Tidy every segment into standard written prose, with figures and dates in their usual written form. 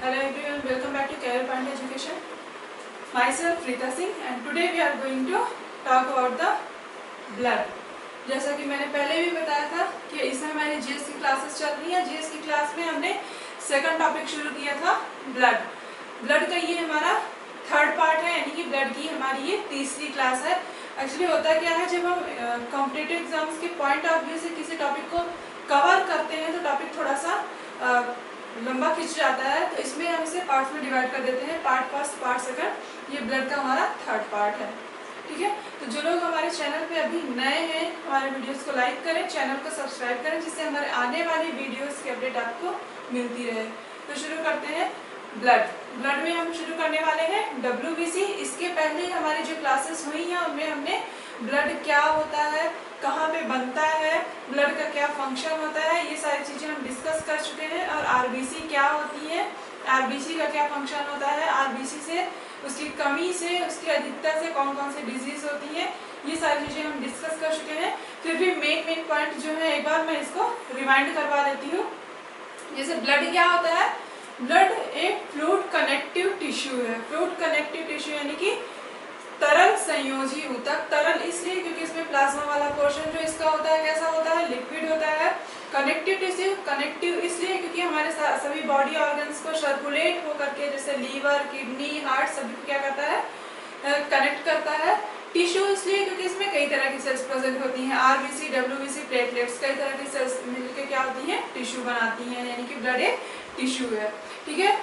Hello everyone, welcome back to Career Point Education. Myself Rita Singh and today we are going to talk about the blood. जैसा कि मैंने पहले भी बताया था कि इसमें हमारी जीएस की क्लासेस चल रही है। जीएस की क्लास में हमने सेकंड टॉपिक शुरू किया था ब्लड। ब्लड का ये हमारा थर्ड पार्ट है, यानी कि ब्लड की हमारी ये तीसरी क्लास है। एक्चुअली होता क्या है, जब हम कॉम्पिटिटिव एग्जाम्स के पॉइंट ऑफ व्यू से किसी टॉपिक को कवर करते हैं तो टॉपिक थोड़ा सा लंबा खिंच जाता है, तो इसमें हम इसे पार्ट्स में डिवाइड कर देते हैं, पार्ट फर्स्ट पार्ट सेकंड। ये ब्लड का हमारा थर्ड पार्ट है, ठीक है। तो जो लोग हमारे चैनल पे अभी नए हैं, हमारे वीडियोस को लाइक करें, चैनल को सब्सक्राइब करें, जिससे हमारे आने वाली वीडियोस की अपडेट आपको मिलती रहे। तो शुरू करते हैं ब्लड। ब्लड में हम शुरू करने वाले हैं WBC। इसके पहले हमारी जो क्लासेस हुई हैं उनमें हमने ब्लड क्या होता है, कहाँ पे बनता है, ब्लड का क्या फंक्शन होता है, ये सारी चीज़ें हम डिस्कस कर चुके हैं। और RBC क्या होती है, RBC का क्या फंक्शन होता है, RBC से उसकी कमी से, उसकी अधिकता से कौन कौन सी डिजीज होती है, ये सारी चीज़ें हम डिस्कस कर चुके हैं। फिर भी मेन पॉइंट जो है एक बार मैं इसको रिमाइंड करवा देती हूँ। जैसे ब्लड क्या होता है, ब्लड एक फ्लूइड कनेक्टिव टिश्यू है। फ्लूइड कनेक्टिव टिश्यू यानी कि तरल संयोजी ऊतक। तरल इसलिए क्योंकि इसमें प्लाज्मा वाला पोर्शन जो इसका होता है कैसा होता है, लिक्विड होता है। कनेक्टिव टिश्यू कनेक्टिव इसलिए क्योंकि हमारे सभी बॉडी ऑर्गन्स को सर्कुलेट होकर के, जैसे लीवर, किडनी, हार्ट, सभी को क्या करता है, कनेक्ट करता है। टिश्यू इसलिए क्योंकि इसमें कई तरह की सेल्स प्रेजेंट होती हैं, RBC, WBC, प्लेटलेट्स, कई तरह की सेल्स मिलकर क्या होती हैं, टिश्यू बनाती हैं, यानी कि ब्लड एक टिश्यू है, ठीक है।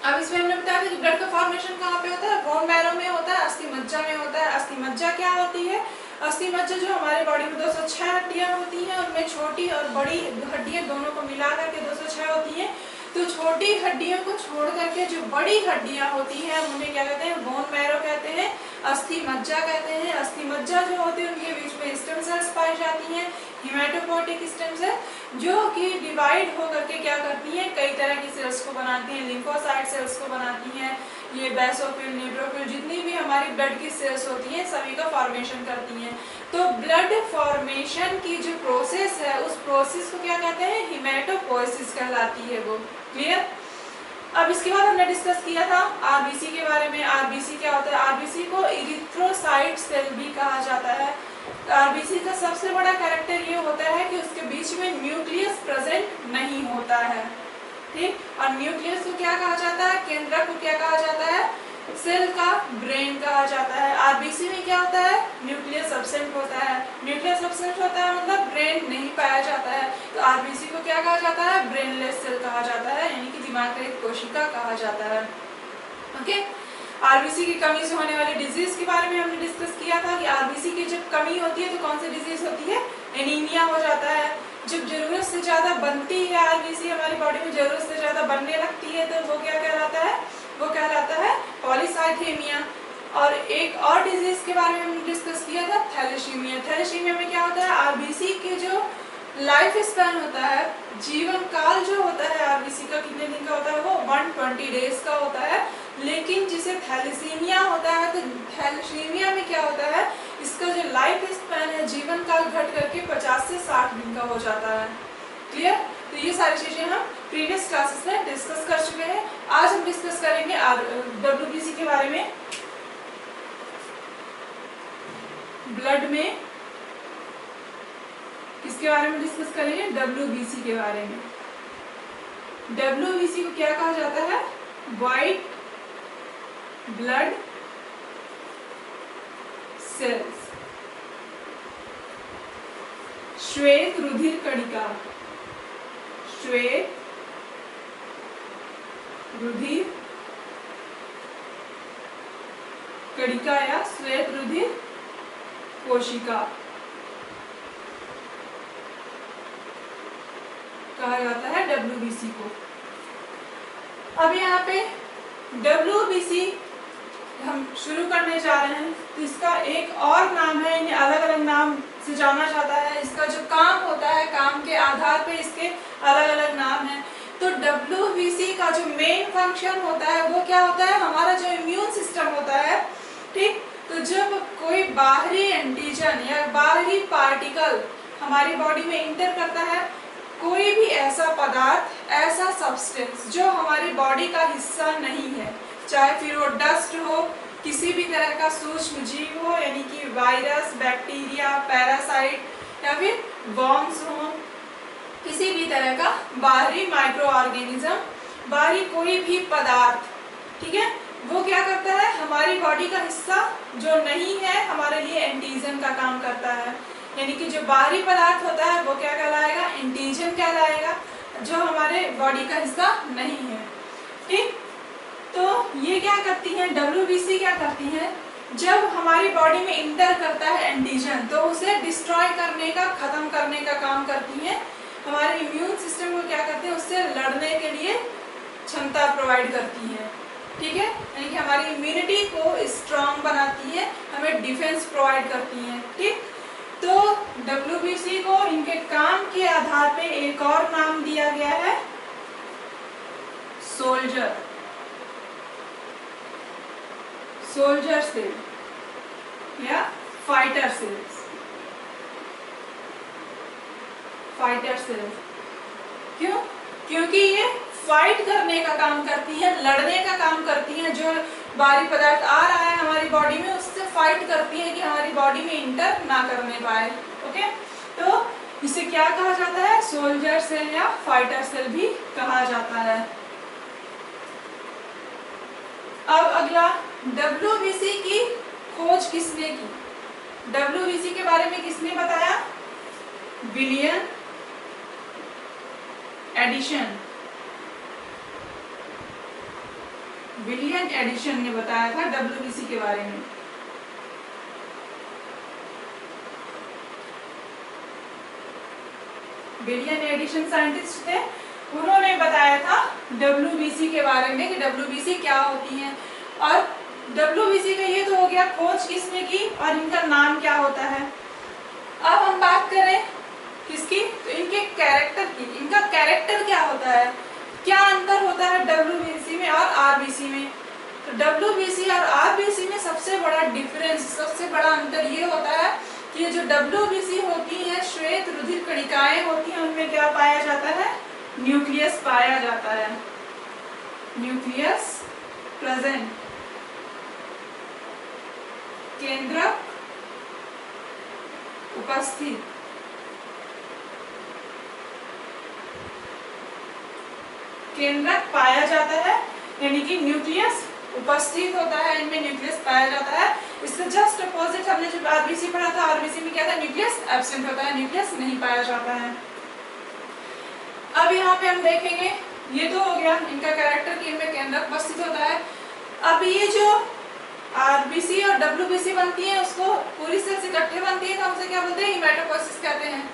अब इसमें हमने बताया कि ब्लड का फॉर्मेशन कहाँ पे होता है, बोन मैरो में होता है, अस्थि मज्जा में होता है। अस्थि मज्जा क्या होती है, अस्थि मज्जा जो हमारे बॉडी में 206 हड्डियाँ होती हैं, उनमें छोटी और बड़ी हड्डियाँ दोनों को मिला करके 206 होती हैं। तो छोटी हड्डियों को छोड़ करके जो बड़ी हड्डियाँ होती हैं उन्हें क्या कहते हैं, बोन मैरो कहते हैं, अस्थि मज्जा कहते हैं। अस्थि मज्जा जो होती है उनके बीच में स्टेम सेल्स पाई जाती हैं, हिमेटोपोइटिक स्टेम सेल, जो कि डिवाइड होकर के क्या करती हैं, कई तरह की सेल्स को बनाती हैं, लिम्फोसाइट सेल्स को बनाती हैं, ये बेसोफिल, न्यूट्रोफिल, जितनी भी हमारी ब्लड की सेल्स होती हैं सभी का फॉर्मेशन करती हैं। तो ब्लड फॉर्मेशन की जो प्रोसेस है उस प्रोसेस को क्या कहते हैं, हिमेटोपोइसिस कहलाती है वो। क्लियर। अब इसके बाद हमने डिस्कस किया था RBC के बारे में। RBC क्या होता है, RBC को इरिथ्रोसाइट सेल भी कहा जाता है। RBC का सबसे बड़ा कैरेक्टर ये होता है कि उसके बीच में न्यूक्लियस प्रेजेंट नहीं होता है, ठीक। और न्यूक्लियस को क्या कहा जाता है, केंद्रक को क्या कहा जाता है, सेल का ब्रेन कहा जाता है। RBC में क्या होता है, न्यूक्लियस एब्सेंट होता है। न्यूक्लियस एब्सेंट होता है मतलब ब्रेन नहीं पाया जाता है, तो RBC को क्या कहा जाता है, ब्रेनलेस सेल कहा जाता है, यानी कि दिमाग रहित कोशिका कहा जाता है। ओके। RBC की कमी से होने वाली डिजीज के बारे में हमने डिस्कस किया था कि RBC की जब कमी होती है तो कौन सी डिजीज होती है, एनीमिया हो जाता है। जब जरूरत से ज्यादा बनती है RBC हमारी बॉडी में, जरूरत से ज्यादा बनने लगती है तो वो क्या कहलाता है, वो कहलाता है पॉलीसाइथेमिया। और एक और डिजीज के बारे में हमने डिस्कस किया था, थैलेसीमिया। थैलेसीमिया में क्या होता है, RBC के जो लाइफ स्पैन होता है, जीवन काल जो होता है RBC का कितने दिन का होता है, वो 120 डेज का होता है। लेकिन जिसे थैलेसीमिया होता है, तो थैलेसीमिया में क्या होता है, इसका जो लाइफ स्पैन है, जीवन काल घट करके 50 से 60 दिन का हो जाता है। क्लियर। तो ये सारी चीजें हम प्रीवियस क्लासेस में डिस्कस कर चुके हैं। आज हम डिस्कस करेंगे WBC के बारे में। ब्लड में किसके बारे में डिस्कस करेंगे, WBC के बारे में। WBC को क्या कहा जाता है, व्हाइट ब्लड सेल्स, श्वेत रुधिर कणिका, श्वेत रुधिर कणिका या श्वेत रुधिर कोशिका कहा जाता है WBC को। अब यहाँ पे WBC हम शुरू करने जा रहे हैं, तो इसका एक और नाम है, इन्हें अलग अलग नाम से जाना जाता है। इसका जो काम होता है, काम के आधार पे इसके अलग अलग नाम हैं। तो WBC का जो मेन फंक्शन होता है वो क्या होता है, हमारा जो इम्यून सिस्टम होता है, ठीक। तो जब कोई बाहरी एंटीजन या बाहरी पार्टिकल हमारी बॉडी में इंटर करता है, कोई भी ऐसा पदार्थ ऐसा सब्सटेंस जो हमारी बॉडी का हिस्सा नहीं है, चाहे फिर वो डस्ट हो, किसी भी तरह का सूक्ष्म जीव हो, यानी कि वायरस, बैक्टीरिया, पैरासाइट या फिर वर्म्स हो, किसी भी तरह का बाहरी माइक्रो ऑर्गेनिज्म, बाहरी कोई भी पदार्थ, ठीक है, वो क्या करता है, हमारी बॉडी का हिस्सा जो नहीं है हमारे लिए एंटीजन का काम करता है। यानी कि जो बाहरी पदार्थ होता है वो क्या कहलाएगा, एंटीजन कहलाएगा, जो हमारे बॉडी का हिस्सा नहीं है। ठीक, तो ये क्या करती हैं, WBC क्या करती हैं, जब हमारी बॉडी में इंटर करता है एंटीजन तो उसे डिस्ट्रॉय करने का, खत्म करने का काम करती हैं। हमारे इम्यून सिस्टम को क्या करते हैं, उससे लड़ने के लिए क्षमता प्रोवाइड करती है। ठीक है, यानी कि हमारी इम्यूनिटी को स्ट्रांग बनाती है, हमें डिफेंस प्रोवाइड करती है। ठीक, तो WBC को इनके काम के आधार पे एक और नाम दिया गया है, सोल्जर, सोल्जर सेल या फाइटर सेल्स, फाइटर सेल्स। क्यों? क्योंकि ये फाइट करने का काम करती है, लड़ने का काम करती है। जो बाहरी पदार्थ आ रहा है हमारी बॉडी में उससे फाइट करती है कि हमारी बॉडी में इंटर ना करने पाए। ओके, तो इसे क्या कहा जाता है, सोल्जर सेल या फाइटर सेल भी कहा जाता है। अब अगला, WBC की खोज किसने की, WBC के बारे में किसने बताया, विलियम एडिसन, विलियम एडिसन ने बताया था WBC के बारे में। विलियम एडिसन साइंटिस्ट थे, उन्होंने बताया था WBC के बारे में कि WBC क्या होती है। और WBC का ये तो हो गया खोज किसने की और इनका नाम क्या होता है। अब हम बात करें किसकी, तो इनके कैरेक्टर की। इनका कैरेक्टर क्या होता है, क्या अंतर होता है WBC में और RBC में। तो WBC और RBC में सबसे बड़ा डिफरेंस, सबसे बड़ा अंतर ये होता है कि जो WBC होती है, श्वेत रुधिर कणिकाएं होती हैं, उनमें क्या पाया जाता है, न्यूक्लियस पाया जाता है, न्यूक्लियस प्रेजेंट, केंद्रक उपस्थित, केंद्रक पाया जाता है, यानी कि न्यूक्लियस उपस्थित होता है, इनमें न्यूक्लियस पाया जाता है। इससे जस्ट अपोजिट हमने जब RBC पढ़ा था, RBC में क्या था, न्यूक्लियस एब्सेंट होता है, न्यूक्लियस नहीं पाया जाता है। अब यहाँ पे हम देखेंगे, ये तो हो गया इनका कैरेक्टर कि इनमें केंद्रक उपस्थित होता है। अब ये जो RBC और WBC बनती है, उसको पूरी सेल्स इकट्ठे बनती है तो हमसे क्या बोलते हैं, हेमेटोपोइसिस कहते हैं।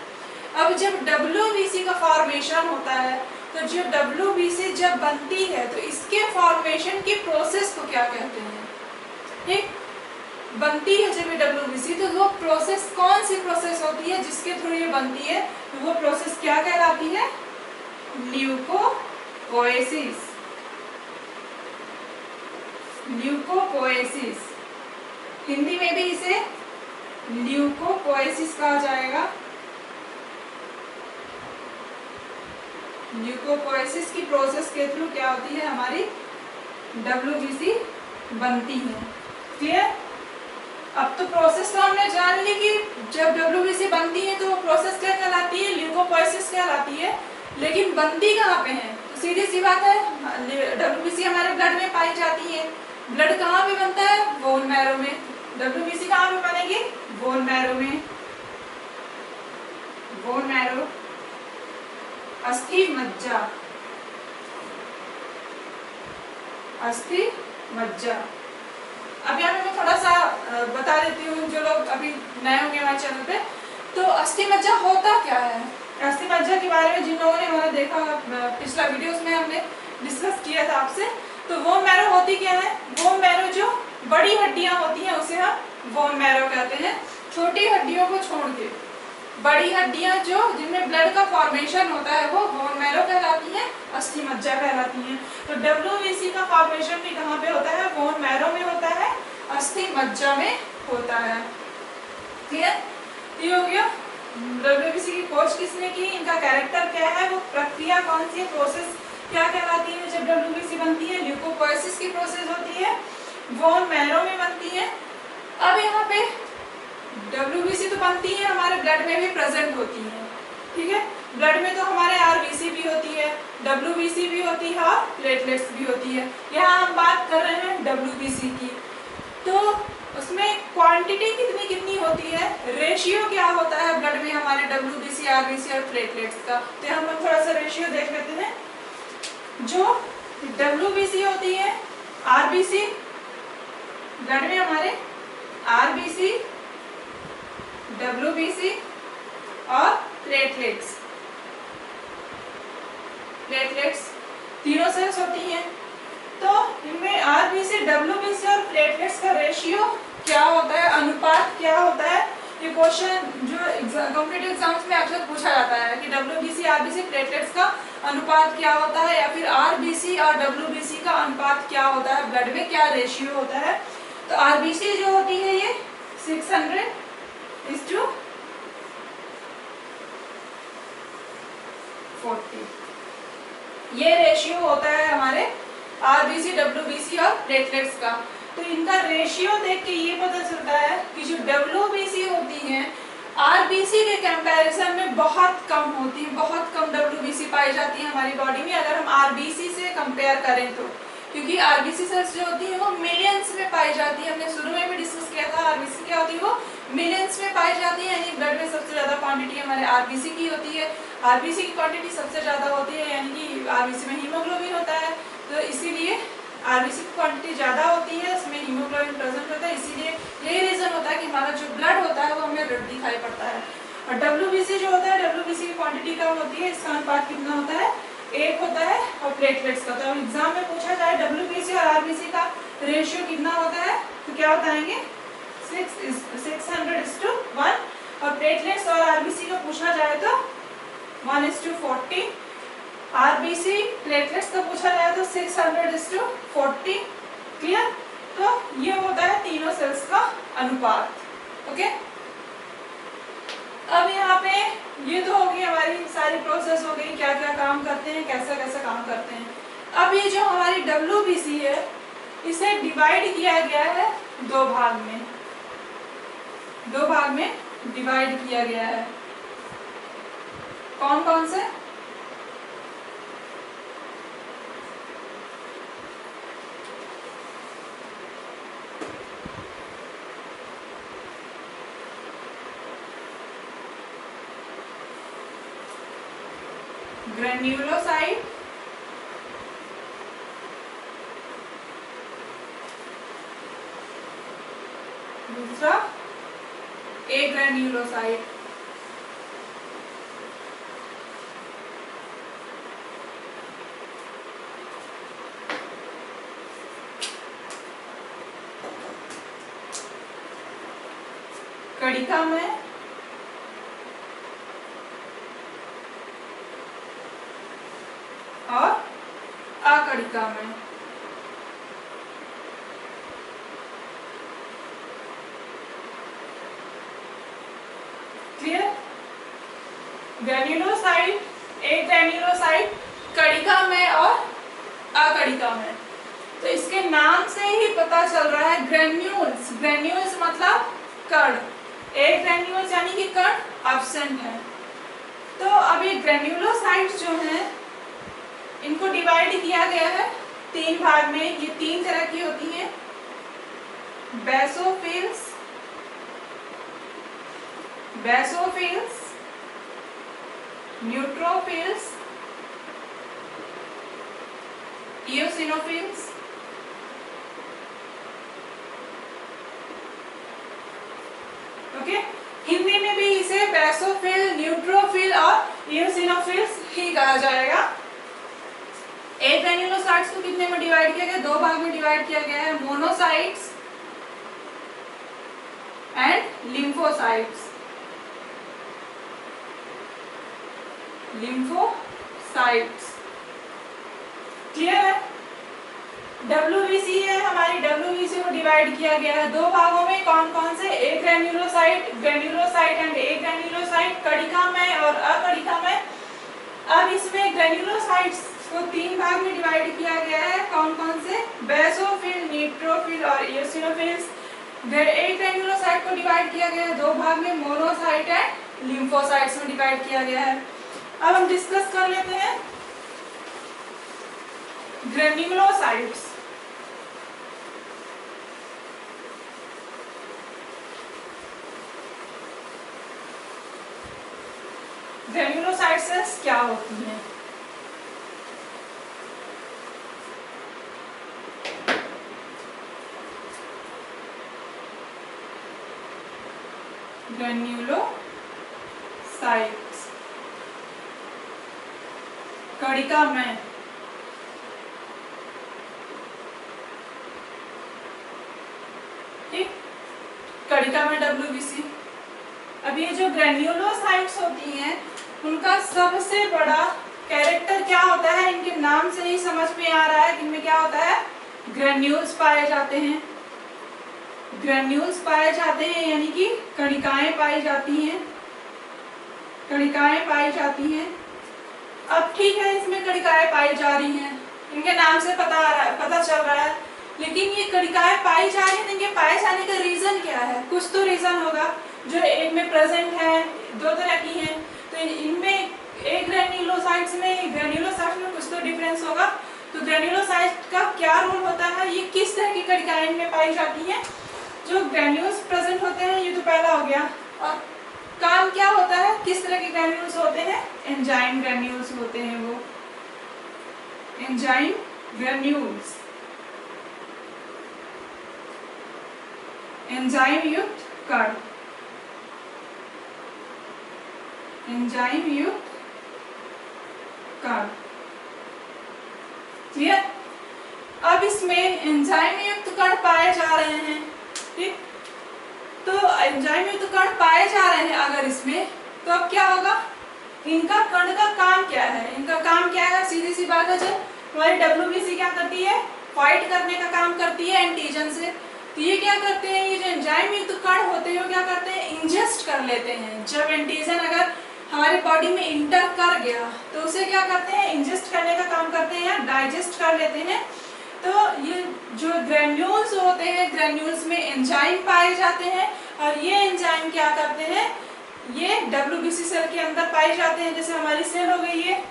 अब जब WBC का फॉर्मेशन होता है, तो जो WBC जब बनती है तो इसके फॉर्मेशन की प्रोसेस को क्या कहते हैं। ठीक, बनती है जब ये WBC, तो वो प्रोसेस कौन सी प्रोसेस होती है जिसके थ्रू ये बनती है, तो वो प्रोसेस क्या कहलाती है, ल्यूकोपोएसिस, ल्यूकोपोएसिस। हिंदी में भी इसे ल्यूकोपोएसिस कहा जाएगा। ल्यूकोपोएसिस की प्रोसेस के थ्रू क्या होती है, हमारी WBC बनती है। क्लियर? अब तो प्रोसेस तो हमने जान ली कि जब WBC बनती है तो वो प्रोसेस क्या कहलाती है, ल्यूकोपोएसिस कहलाती है। लेकिन बनती कहाँ पे है, तो सीधी सी बात है, WBC हमारे ब्लड में पाई जाती है। ब्लड कहाँ पे बनता है, बोन मैरो में। WBC कहाँ पे बनेगी, बोन मैरो में, बोन मैरो, अस्थि मज्जा, अस्थि मज्जा। अब यहाँ पे मैं थोड़ा सा बता देती हूँ, जो लोग अभी नए होंगे हमारे चैनल पे, तो अस्थि मज्जा होता क्या है। अस्थि मज्जा के बारे में जिन लोगों ने हमारा देखा, पिछला वीडियोस में हमने डिस्कस किया था आपसे, तो बोन मैरो होती क्या है। बोन मैरो जो बड़ी हड्डियां होती हैं उसे हम बोन मैरो कहते हैं। छोटी हड्डियों को छोड़ के बड़ी हड्डियां जो जिनमें ब्लड का फॉर्मेशन होता है वो बोन मैरो कहलाती है, अस्थि मज्जा कहलाती हैं। तो WBC का फॉर्मेशन भी कहाँ पे होता है, बोन मैरो में होता है, अस्थि मज्जा में होता है। क्लियर? ये हो गया डब्ल्यूबीसी की खोज किसने की, इनका कैरेक्टर क्या है, वो प्रक्रिया कौन सी है, प्रोसेस क्या कहलाती है जब डब्ल्यूबीसी बनती है, ल्यूकोपोएसिस की प्रोसेस होती है, बोन मैरो में बनती है। अब यहाँ पे डब्ल्यूबीसी तो बनती है, हमारे ब्लड में भी प्रेजेंट होती है, ठीक है। ब्लड में तो हमारे आरबीसी भी होती है, डब्ल्यूबीसी भी होती है और प्लेटलेट्स भी होती है। यहाँ हम बात कर रहे हैं डब्ल्यूबीसी की, तो उसमें क्वांटिटी कितनी कितनी होती है, रेशियो क्या होता है ब्लड में हमारे डब्ल्यूबीसी, आरबीसी और प्लेटलेट्स का। तो हम लोग थोड़ा सा रेशियो देख लेते हैं। जो डब्ल्यूबीसी होती है, आरबीसी, ब्लड में हमारे आरबीसी, डब्ल्यूबीसी और प्लेटलेट्स तीनों सेल्स होती हैं। तो इनमें आरबीसी, डब्ल्यूबीसी और प्लेटलेट्स का रेशियो क्या होता है, अनुपात क्या होता है, ये क्वेश्चन जो कॉम्पिटिटिव एग्जाम्स में अक्सर पूछा जाता है कि डब्ल्यूबीसी, आरबीसी, प्लेटलेट्स का अनुपात क्या होता है, या फिर आरबीसी और डब्ल्यूबीसी का अनुपात क्या होता है, ब्लड में क्या रेशियो होता है। तो आरबीसी जो होती है ये 600:40, ये रेशियो होता है हमारे आरबीसी, डब्ल्यूबीसी और प्लेटलेट्स का। तो इनका रेशियो देख के ये पता चलता है कि जो डब्ल्यूबीसी होती है आरबीसी के कंपैरिजन में बहुत कम होती है, बहुत कम डब्ल्यूबीसी पाई जाती है हमारी बॉडी में अगर हम आरबीसी से कंपेयर करें तो, क्योंकि आरबीसी सेल्स जो होती है वो मिलियंस में पाई जाती है। हमने शुरू में भी डिस्कस किया था आरबीसी क्या होती है, वो मिलियंस में पाई जाती है, यानी ब्लड में सबसे ज्यादा क्वांटिटी हमारे आरबीसी की होती है। आरबीसी की क्वांटिटी सबसे ज्यादा होती है, यानी कि आरबीसी में हीमोग्लोबिन होता है, तो इसीलिए आरबीसी की क्वांटिटी ज्यादा होती है, उसमें हीमोग्लोबिन प्रेजेंट होता है, इसीलिए यही रीजन होता है कि हमारा जो ब्लड होता है वो हमें रेड दिखाई पड़ता है। और डब्ल्यूबीसी जो होता है, डब्ल्यूबीसी की क्वांटिटी कम होती है, इसका अनुपात कितना होता है, 1 होता है। और प्लेटलेट्स का, तो एग्जाम में पूछा जाए डब्ल्यूबीसी और आरबीसी का रेशियो कितना होता है, तो क्या बताएंगे 600:1। और प्लेटलेट्स और आरबीसी का पूछा जाए तो 1:40। आरबीसी प्लेटलेट्स का पूछा जाए तो 600:40। क्लियर। तो ये होता है तीनों सेल्स का अनुपात। ओके, अब यहाँ पे ये तो होगी हमारी सारी प्रोसेस हो गई, क्या क्या काम करते हैं, कैसा कैसा काम करते हैं। अब ये जो हमारी डब्ल्यूबीसी है इसे डिवाइड किया गया है दो भाग में डिवाइड किया गया है। कौन कौन से, ग्रेन्युलोसाइट, दूसरा एग्रेन्युलोसाइट। कणिका में और अकणिका में। क्लियर। ग्रेन्युलोसाइट, एक ग्रेन्युलोसाइट कणिका में और अकणिका में। तो इसके नाम से ही पता चल रहा है ग्रेन्यूल्स, ग्रेन्यूल्स मतलब कण, एक ग्रेन्यूल्स यानी कि कण एब्सेंट है। तो अब ये ग्रेन्युलोसाइट्स जो हैं इनको डिवाइड किया गया है 3 भाग में। ये 3 तरह की होती हैं, basophils, neutrophils, eosinophils. Okay, Hindi में भी इसे बेसोफिल, न्यूट्रोफिल और इओसिनोफिल्स ही कहा जाएगा। एक ग्रेन्युलोसाइट्स को कितने में डिवाइड किया गया, 2 भाग में डिवाइड किया गया है, मोनोसाइट्स एंड लिम्फोसाइट्स। क्लियर है। WBC है हमारी, WBC को डिवाइड किया गया है दो भागों में। कौन कौन से? एक ग्रेन्युलोसाइट, ग्रेन्युलोसाइट एंड एक ग्रेन्युलोसाइट, कणिकामय और अकणिकामय। अब इसमें ग्रेन्युलोसाइट्स को तीन भाग में डिवाइड किया गया है। कौन कौन से? बेसोफिल, न्यूट्रोफिल और इयोसिनोफिल्स। एक ग्रेन्युलोसाइट को डिवाइड किया गया है दो भाग में, मोनोसाइट एंड लिम्फोसाइट्स में डिवाइड किया गया है। अब हम डिस्कस कर लेते हैं ग्रेन्युलोसाइट्स। ग्रेन्युलोसाइट्स क्या होती हैं? ग्रेन्युलोसाइट्स कणिकामय, ठीक, कणिकामय WBC। अब ये जो ग्रेन्युलोसाइट्स होती हैं उनका सबसे बड़ा कैरेक्टर क्या होता है? इनके नाम से ही समझ में आ रहा है कि इनमें क्या होता है, ग्रेन्यूल्स पाए जाते हैं। ग्रेन्यूल्स पाए जाते हैं यानी कि कणिकाएं पाई जाती हैं, कणिकाएं पाई जाती हैं। अब ठीक है, इसमें कणिकाएं पाई जा रही हैं, इनके नाम से पता चल रहा है, लेकिन ये कणिकाएं पाई जा रही हैं, इनके पाए जाने का रीजन क्या है? कुछ तो रीजन होगा जो एक में प्रेजेंट है, दो तरह की हैं, तो इनमें एक ग्रेन्युलोसाइट्स में, ग्रेन्युलोसाइट्स में कुछ तो डिफरेंस होगा। तो ग्रेन्युलोसाइट का क्या रोल होता है? ये किस तरह की कणिकाएं में पाई जाती हैं? जो ग्रेन्यूल्स प्रेजेंट होते हैं, ये तो पहला हो गया। और काम क्या होता है? किस तरह के ग्रेन्यूल्स होते हैं? एंजाइम ग्रेन्यूल्स होते हैं वो, एंजाइम ग्रेन्यूल्स, एंजाइम युक्त कण, एंजाइम युक्त कण। क्लियर? अब इसमें एंजाइम युक्त कण पाए जा रहे हैं, ठीक, तो एंजाइम युक्त कण पाए जा रहे हैं अगर इसमें, तो अब क्या होगा? इनका कण का काम क्या है? इनका काम क्या है? सीधी सी बात है, जब हमारी WBC क्या करती है? फाइट करने का काम करती है एंटीजन से। तो ये क्या करते हैं, ये जो एंजाइम युक्त कण होते हैं वो क्या करते हैं? इंजेस्ट कर लेते हैं। जब एंटीजन अगर हमारे बॉडी में इंटर कर गया तो उसे क्या करते हैं? इंजेस्ट करने का काम करते हैं या डाइजेस्ट कर लेते हैं। तो ये जो ग्रेन्यूल्स होते हैं, ग्रेन्यूल्स में एंजाइम पाए जाते हैं, और ये एंजाइम क्या करते हैं? ये WBC सेल के अंदर पाए जाते हैं। जैसे हमारी सेल हो गई है,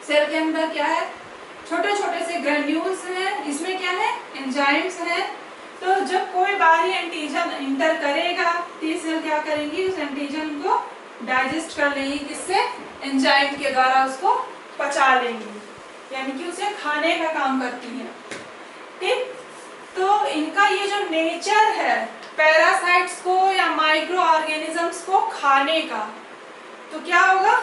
सेल के अंदर क्या है? छोटे छोटे से ग्रेन्यूल्स हैं, इसमें क्या है? एंजाइम्स हैं। तो जब कोई बाहरी एंटीजन इंटर करेगा तो ये सेल क्या करेंगी? उस एंटीजन को डाइजेस्ट कर लेंगी, किससे? एंजाइम के द्वारा उसको पचा लेंगी, यानी कि उसे खाने का काम करती है, ठीक। तो इनका ये जो नेचर है पैरासाइट्स को या माइक्रो ऑर्गेनिजम्स को खाने का, तो क्या होगा?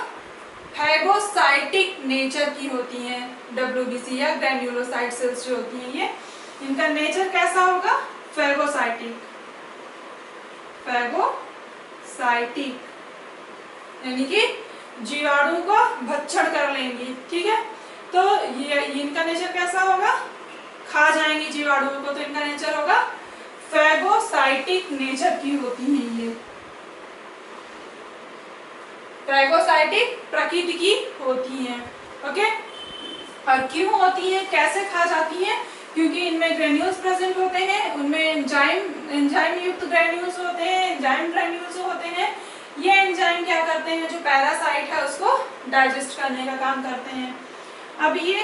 फैगोसाइटिक नेचर की होती हैं WBC या ग्रेन्युलोसाइट सेल्स जो होती हैं, ये इनका नेचर कैसा होगा? फैगोसाइटिक, फैगोसाइटिक यानी कि जीवाणु को भक्षण कर लेंगी, ठीक है। तो ये इनका नेचर कैसा होगा? खा जाएंगे जीवाणुओं को, तो इनका नेचर होगा फैगोसाइटिक नेचर की होती हैं ये, फैगोसाइटिक प्रकृति की होती हैं, ओके। और क्यों होती हैं, कैसे खा जाती हैं? क्योंकि इनमें ग्रेन्यूल्स प्रेजेंट होते हैं, उनमें एंजाइम युक्त ग्रेन्यूल्स होते हैं, एंजाइम ग्रेन्यूल्स होते हैं। ये एंजाइम क्या करते हैं? जो पैरासाइट है उसको डाइजेस्ट करने का काम करते हैं। अब ये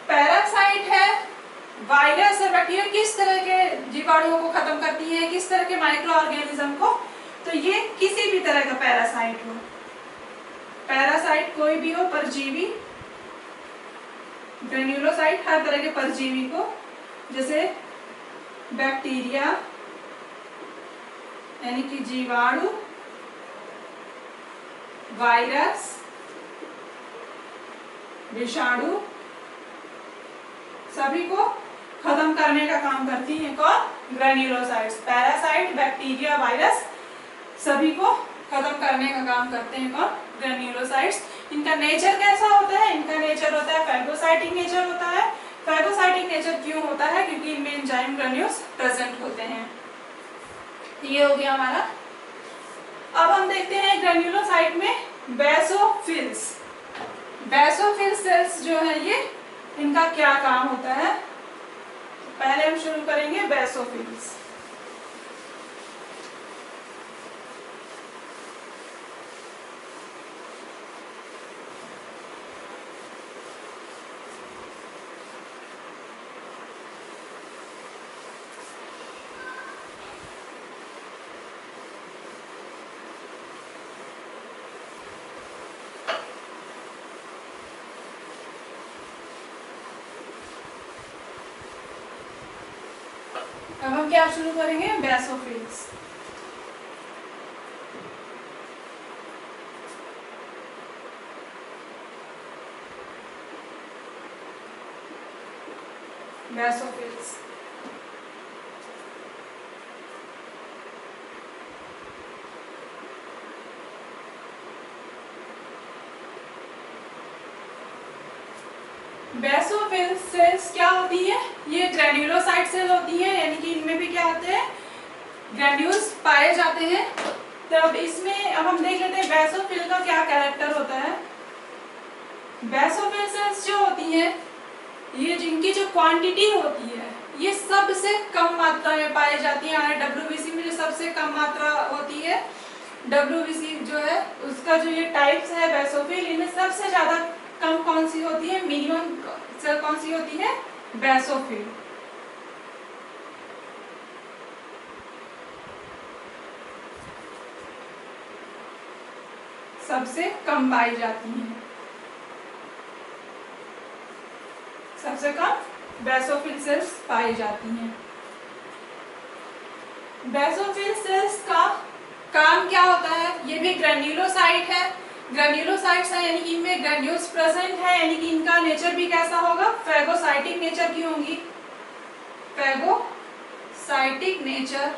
पैरासाइट है, वायरस और बैक्टीरिया किस तरह के जीवाणुओं को खत्म करती है, किस तरह के माइक्रो ऑर्गेनिज्म को? तो ये किसी भी तरह का पैरासाइट हो, पैरासाइट कोई भी हो, परजीवी, ग्रेन्युलोसाइट हर तरह के परजीवी को, जैसे बैक्टीरिया यानी कि जीवाणु, वायरस, विषाणु, सभी को खत्म करने का काम करती हैं कौन? ग्रेन्युलोसाइट्स। पैरासाइट, बैक्टीरिया, वायरस सभी को खत्म करने का काम करते हैं कौन? ग्रेन्युलोसाइट्स। इनका नेचर कैसा होता है? इनका नेचर होता है फैगोसाइटिक नेचर होता है। फैगोसाइटिक नेचर क्यों होता है? क्योंकि इनमें एंजाइम ग्रेन्यूल्स प्रेजेंट होते हैं। ये हो गया हमारा। अब हम देखते हैं ग्रेन्युलोसाइट में बेसोफिल्स। बेसोफिल सेल्स जो है ये, इनका क्या काम होता है? पहले हम शुरू करेंगे बेसोफिल्स। अब हम क्या शुरू करेंगे? बेसोफिल्स। बेसोफिल्स बेसोफिल सेल्स क्या होती है? ये ग्रेन्युलोसाइट सेल होती है, यानी कि इनमें भी क्या होते हैं? ग्रेन्यूल्स पाए जाते हैं। तो अब इसमें अब हम देख लेते हैं बेसोफिल का क्या कैरेक्टर होता है। बेसोफिल सेल्स जो होती हैं, ये जिनकी जो क्वांटिटी होती है ये सबसे कम मात्रा में पाई जाती है। हमारे WBC में जो सबसे कम मात्रा होती है, WBC जो है उसका जो ये टाइप्स है बेसोफिल, इनमें सबसे ज्यादा कम कौन सी होती है? मिनिमम सेल कौन सी होती है? बेसोफिल। सबसे कम पाई जाती हैं, सबसे कम बेसोफिल सेल्स पाई जाती हैं। बेसोफिल सेल्स का काम क्या होता है? ये भी ग्रेन्युलोसाइट है। ग्रेन्युलोसाइट्स है यानी कि इनमें ग्रेन्यूल्स प्रेजेंट है, यानी कि इनका नेचर भी कैसा होगा? फैगोसाइटिक नेचर की होंगी। फैगोसाइटिक नेचर,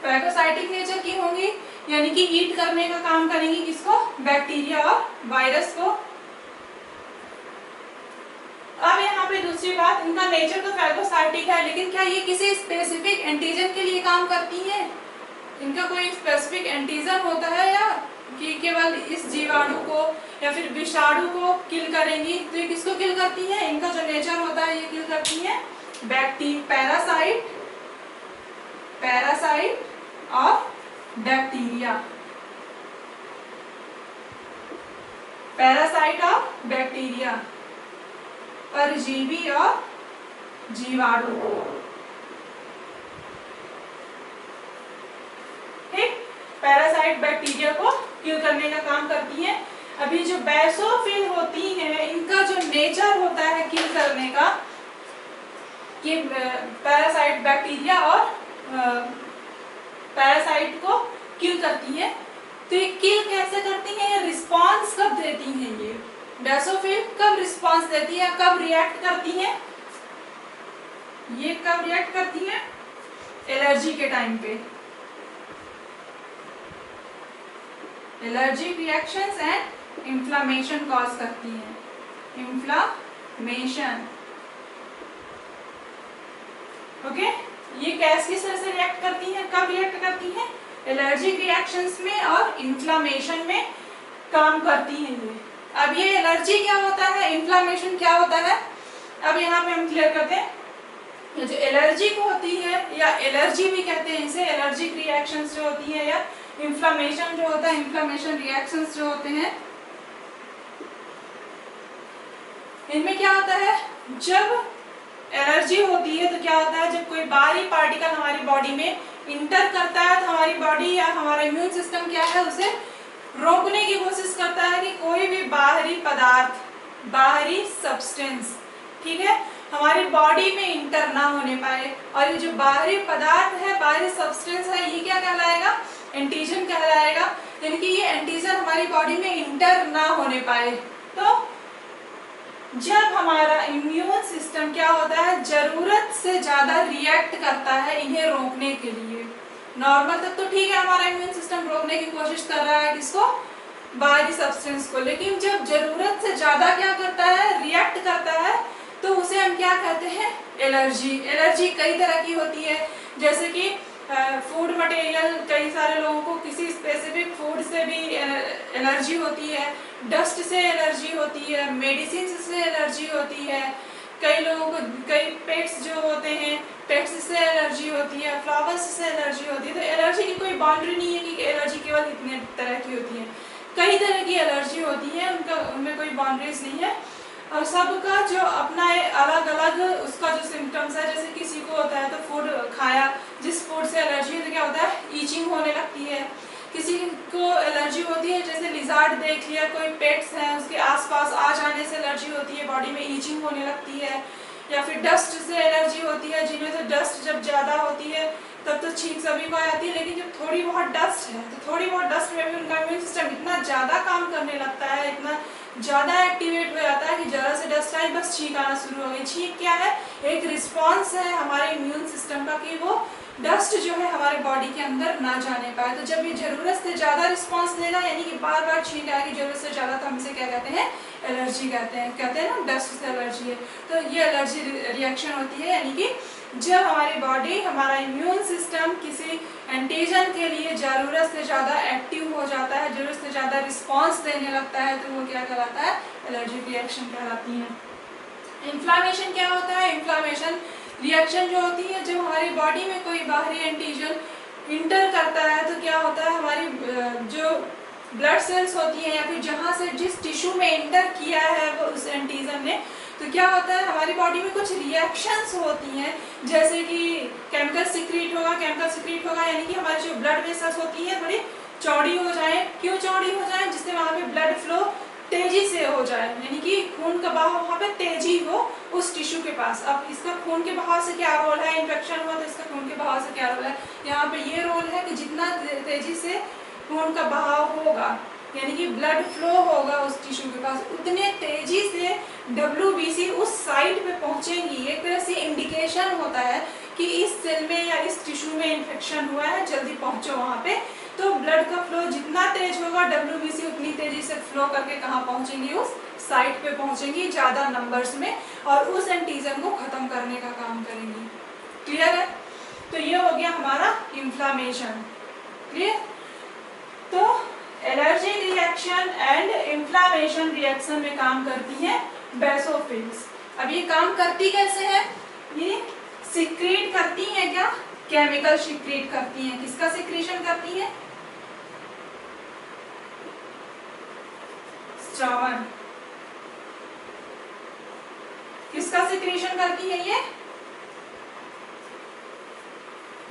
फैगोसाइटिक नेचर की होंगी, यानी कि ईट करने का काम करेंगी किसको? बैक्टीरिया और वायरस को। अब यहाँ पे दूसरी बात, इनका नेचर तो फैगोसाइटिक है, लेकिन क्या ये किसी स्पेसिफिक एंटीजन के लिए काम करती है? इनका कोई स्पेसिफिक एंटीजन होता है या कि केवल इस जीवाणु को या फिर विषाणु को किल करेंगी? तो ये किसको किल करती है? इनका जो नेचर होता है ये किल करती है पैरासाइट, पैरासाइट और बैक्टीरिया। पैरासाइट और बैक्टीरिया, परजीवी और जीवाणु। ठीक, पैरासाइट बैक्टीरिया को किल करने का काम करती है। अभी जो बेसोफिल होती है, इनका जो नेचर होता है किल करने का, कि पैरासाइट बैक्टीरिया और पैरासाइट को किल करती है। तो ये किल कैसे करती हैं? ये रिस्पॉन्स कब देती हैं? ये बेसोफिल कब रिस्पॉन्स देती है, कब रिएक्ट करती है? ये कब रिएक्ट करती है? एलर्जी के टाइम पे। Allergic reactions and inflammation cause करती है। Inflammation, okay. ये किस तरह से रिएक्ट करती है, कब रिएक्ट करती है? एलर्जिक रिएक्शंस में और इन्फ्लामेशन में काम करती हैं ये। अब ये एलर्जी क्या होता है, इन्फ्लामेशन क्या होता है, अब यहाँ पे हम क्लियर करते हैं। ये जो एलर्जिक होती है, या एलर्जी भी कहते हैं इसे, एलर्जिक रिएक्शंस जो होती है, या इन्फ्लामेशन जो होता है, इन्फ्लामेशन रिएक्शंस जो होते हैं, इनमें क्या होता है? जब एलर्जी होती है तो क्या होता है, जब कोई बाहरी पार्टिकल हमारी बॉडी में इंटर करता है तो हमारी बॉडी या हमारा इम्यून सिस्टम क्या है, उसे रोकने की कोशिश करता है कि कोई भी बाहरी पदार्थ, बाहरी सब्सटेंस, ठीक है, हमारी बॉडी में इंटर ना होने पाए। और ये जो बाहरी पदार्थ है, बाहरी सब्सटेंस है, ये क्या कहलाएगा? एंटीजन कहलाएगा। यानी कि ये एंटीजन हमारी बॉडी में इंटर ना होने पाए। तो जब हमारा इम्यून सिस्टम क्या होता है, जरूरत से ज्यादा रिएक्ट करता है इन्हें रोकने के लिए। नॉर्मल तक तो ठीक है, हमारा इम्यून सिस्टम रोकने की कोशिश कर रहा है किसको? बाहरी सब्सटेंस को, लेकिन जब जरूरत से ज्यादा क्या करता है, रिएक्ट करता है, तो उसे हम क्या कहते हैं, एलर्जी। एलर्जी कई तरह की होती है, जैसे कि फूड मटेरियल, कई सारे लोगों को किसी स्पेसिफिक फूड से भी एलर्जी होती है, डस्ट से एलर्जी होती है, मेडिसिन से एलर्जी होती है, कई लोगों को कई पेट्स जो होते हैं पेट्स से एलर्जी होती है, फ्लावर्स से एलर्जी होती है। तो एलर्जी की कोई बाउंड्री नहीं है कि एलर्जी केवल इतने तरह की होती है, कई तरह की एलर्जी होती है, उनमें कोई बाउंड्रीज नहीं है, और सबका जो अपना अलग अलग उसका जो सिम्टम्स है। जैसे किसी को होता है तो फूड खाया, जिस फूड से एलर्जी है तो क्या होता है, ईचिंग होने लगती है। किसी को एलर्जी होती है, जैसे लिजार्ड देख लिया, कोई पेट्स हैं उसके आसपास आ जाने से एलर्जी होती है, बॉडी में ईचिंग होने लगती है। या फिर डस्ट से एलर्जी होती है, जिनमें तो डस्ट जब ज़्यादा होती है तब तो छींक सभी को आ जाती है, लेकिन जब थोड़ी बहुत डस्ट है तो थोड़ी बहुत डस्ट में भी उनका इम्यून सिस्टम इतना ज़्यादा काम करने लगता है, इतना ज़्यादा एक्टिवेट हो जाता है कि ज़रा से डस्ट आई बस छींक आना शुरू हो गई। छींक क्या है, एक रिस्पॉन्स है हमारे इम्यून सिस्टम का कि वो डस्ट जो है हमारे बॉडी के अंदर ना जाने पाए। तो जब ये ज़रूरत से ज़्यादा रिस्पॉन्स देगा, यानी कि बार बार छींक आएगी ज़रूरत से ज़्यादा, तो हम इसे क्या कहते हैं, एलर्जी कहते हैं ना, डस्ट से एलर्जी है। तो ये एलर्जी रिएक्शन होती है, यानी कि जब हमारी बॉडी, हमारा इम्यून सिस्टम किसी एंटीजन के लिए ज़रूरत से ज़्यादा एक्टिव हो जाता है, ज़रूरत से ज़्यादा रिस्पॉन्स देने लगता है, तो वो क्या कहलाता है, एलर्जी रिएक्शन कहलाती है। इन्फ्लामेशन क्या होता है, इन्फ्लामेशन रिएक्शन जो होती है जब हमारी बॉडी में कोई बाहरी एंटीजन इंटर करता है, तो क्या होता है, हमारी जो ब्लड सेल्स होती हैं या फिर जहाँ से जिस टिश्यू में इंटर किया है वो उस एंटीजन ने, तो क्या होता है, हमारी बॉडी में कुछ रिएक्शंस होती हैं, जैसे कि केमिकल सिक्रीट होगा, यानी कि हमारी जो ब्लड वेसल्स होती है थोड़ी चौड़ी हो जाए। क्यों चौड़ी हो जाए, जिससे वहाँ पे ब्लड फ्लो तेजी से हो जाए, यानी कि खून का बहाव वहाँ पे तेजी हो उस टिश्यू के पास। अब इसका खून के बहाव से क्या रोल है, इन्फेक्शन हुआ तो इसका खून के बहाव से क्या रोल है, यहाँ पे ये रोल है कि जितना तेजी से खून का बहाव होगा, यानी कि ब्लड फ्लो होगा उस टिश्यू के पास, उतने तेजी से WBC उस साइट पे पहुंचेंगी। एक तरह से इंडिकेशन होता है कि इस सेल में या इस टिश्यू में इन्फेक्शन हुआ है, जल्दी पहुंचो वहाँ पे। तो ब्लड का फ्लो जितना तेज होगा, WBC उतनी तेजी से फ्लो करके कहाँ पहुंचेंगी, उस साइट पे पहुंचेंगी ज़्यादा नंबर्स में, और उस एंटीजन को खत्म करने का काम करेंगी। क्लियर है? तो ये हो गया हमारा इन्फ्लामेशन। क्लियर? तो allergy reaction and inflammation reaction में काम करती हैं बेसोफिल्स। अब ये काम करती कैसे है, ये सिक्रीट करती हैं क्या, केमिकल सिक्रीट करती हैं। किसका सिक्रीशन करती है, स्रावन। किसका सिक्रीशन करती है ये,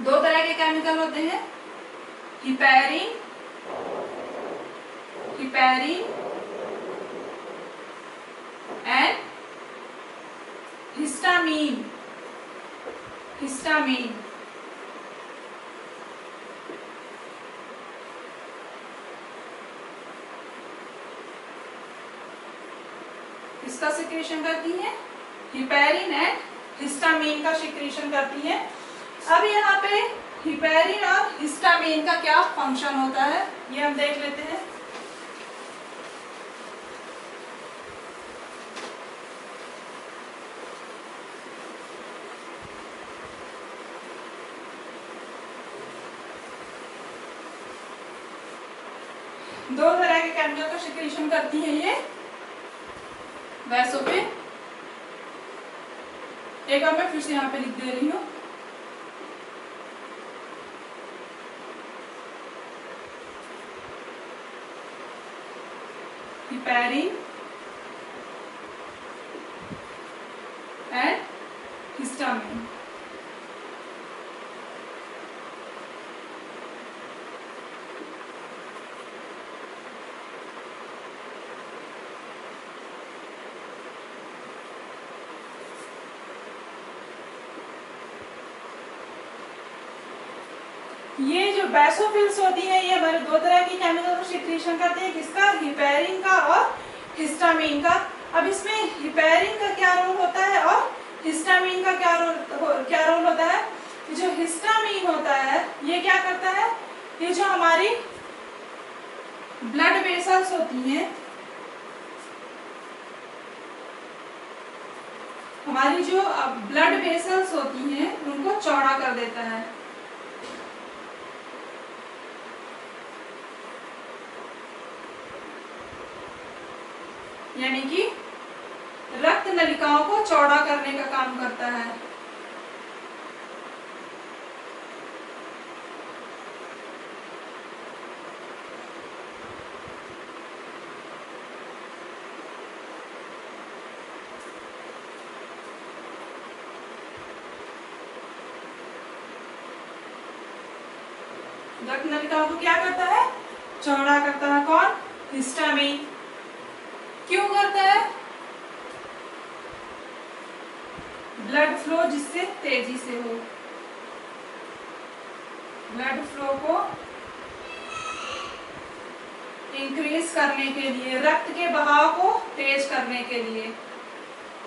दो तरह के केमिकल होते हैं, हिपैरिन एंड हिस्टामीन। किसका सिक्रीशन करती है, हिपैरिन एंड हिस्टामीन का सिक्रीशन करती है। अब यहाँ पे हिपैरिन और हिस्टामीन का क्या फंक्शन होता है ये हम देख लेते हैं। दो तरह के केमिकल का सिक्रीशन करती है ये वैसोफिल। एक बार मैं फिर से यहाँ पे लिख दे रही हूँ, हिपैरिन एंड हिस्टामिन। ये जो बेसोफिल्स होती है ये हमारे दो तरह की केमिकल का सिक्रीशन करते हैं, किसका, हिपैरिन का और हिस्टामिन का। अब इसमें हिपैरिन का क्या रोल होता है और हिस्टामिन का क्या रोल होता है। जो हिस्टामिन होता है ये क्या करता है, ये जो हमारी ब्लड वेसल्स होती हैं, हमारी जो ब्लड वेसल्स होती हैं उनको चौड़ा कर देता है। यानी कि रक्त नलिकाओं को चौड़ा करने का काम करता है। रक्त नलिकाओं को क्या करता है? चौड़ा करता है। कौन? हिस्टामिन। क्यों करता है? ब्लड फ्लो जिससे तेजी से हो, ब्लड फ्लो को इंक्रीज करने के लिए, रक्त के बहाव को तेज करने के लिए,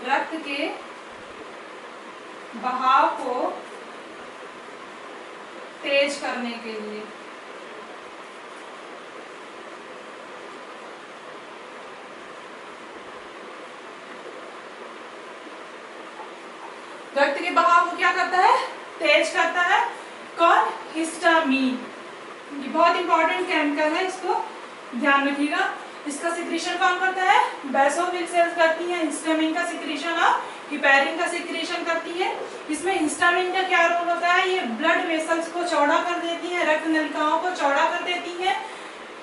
रक्त के बहाव को तेज करने के लिए। रक्त के बहाव को क्या करता है? तेज करता है। कौन? हिस्टामीन। ये बहुत इंपॉर्टेंट केमिकल है, इसको ध्यान रखिएगा। इसका सिक्रीशन कौन करता है? बेसोफिल सेल्स करती हैं। हिस्टामिन का सिक्रीशन और हिपैरिन का सिक्रीशन करती है। इसमें हिस्टामिन का क्या रोल होता है? ये ब्लड वेसल्स को चौड़ा कर देती है, रक्त नलिकाओं को चौड़ा कर देती है।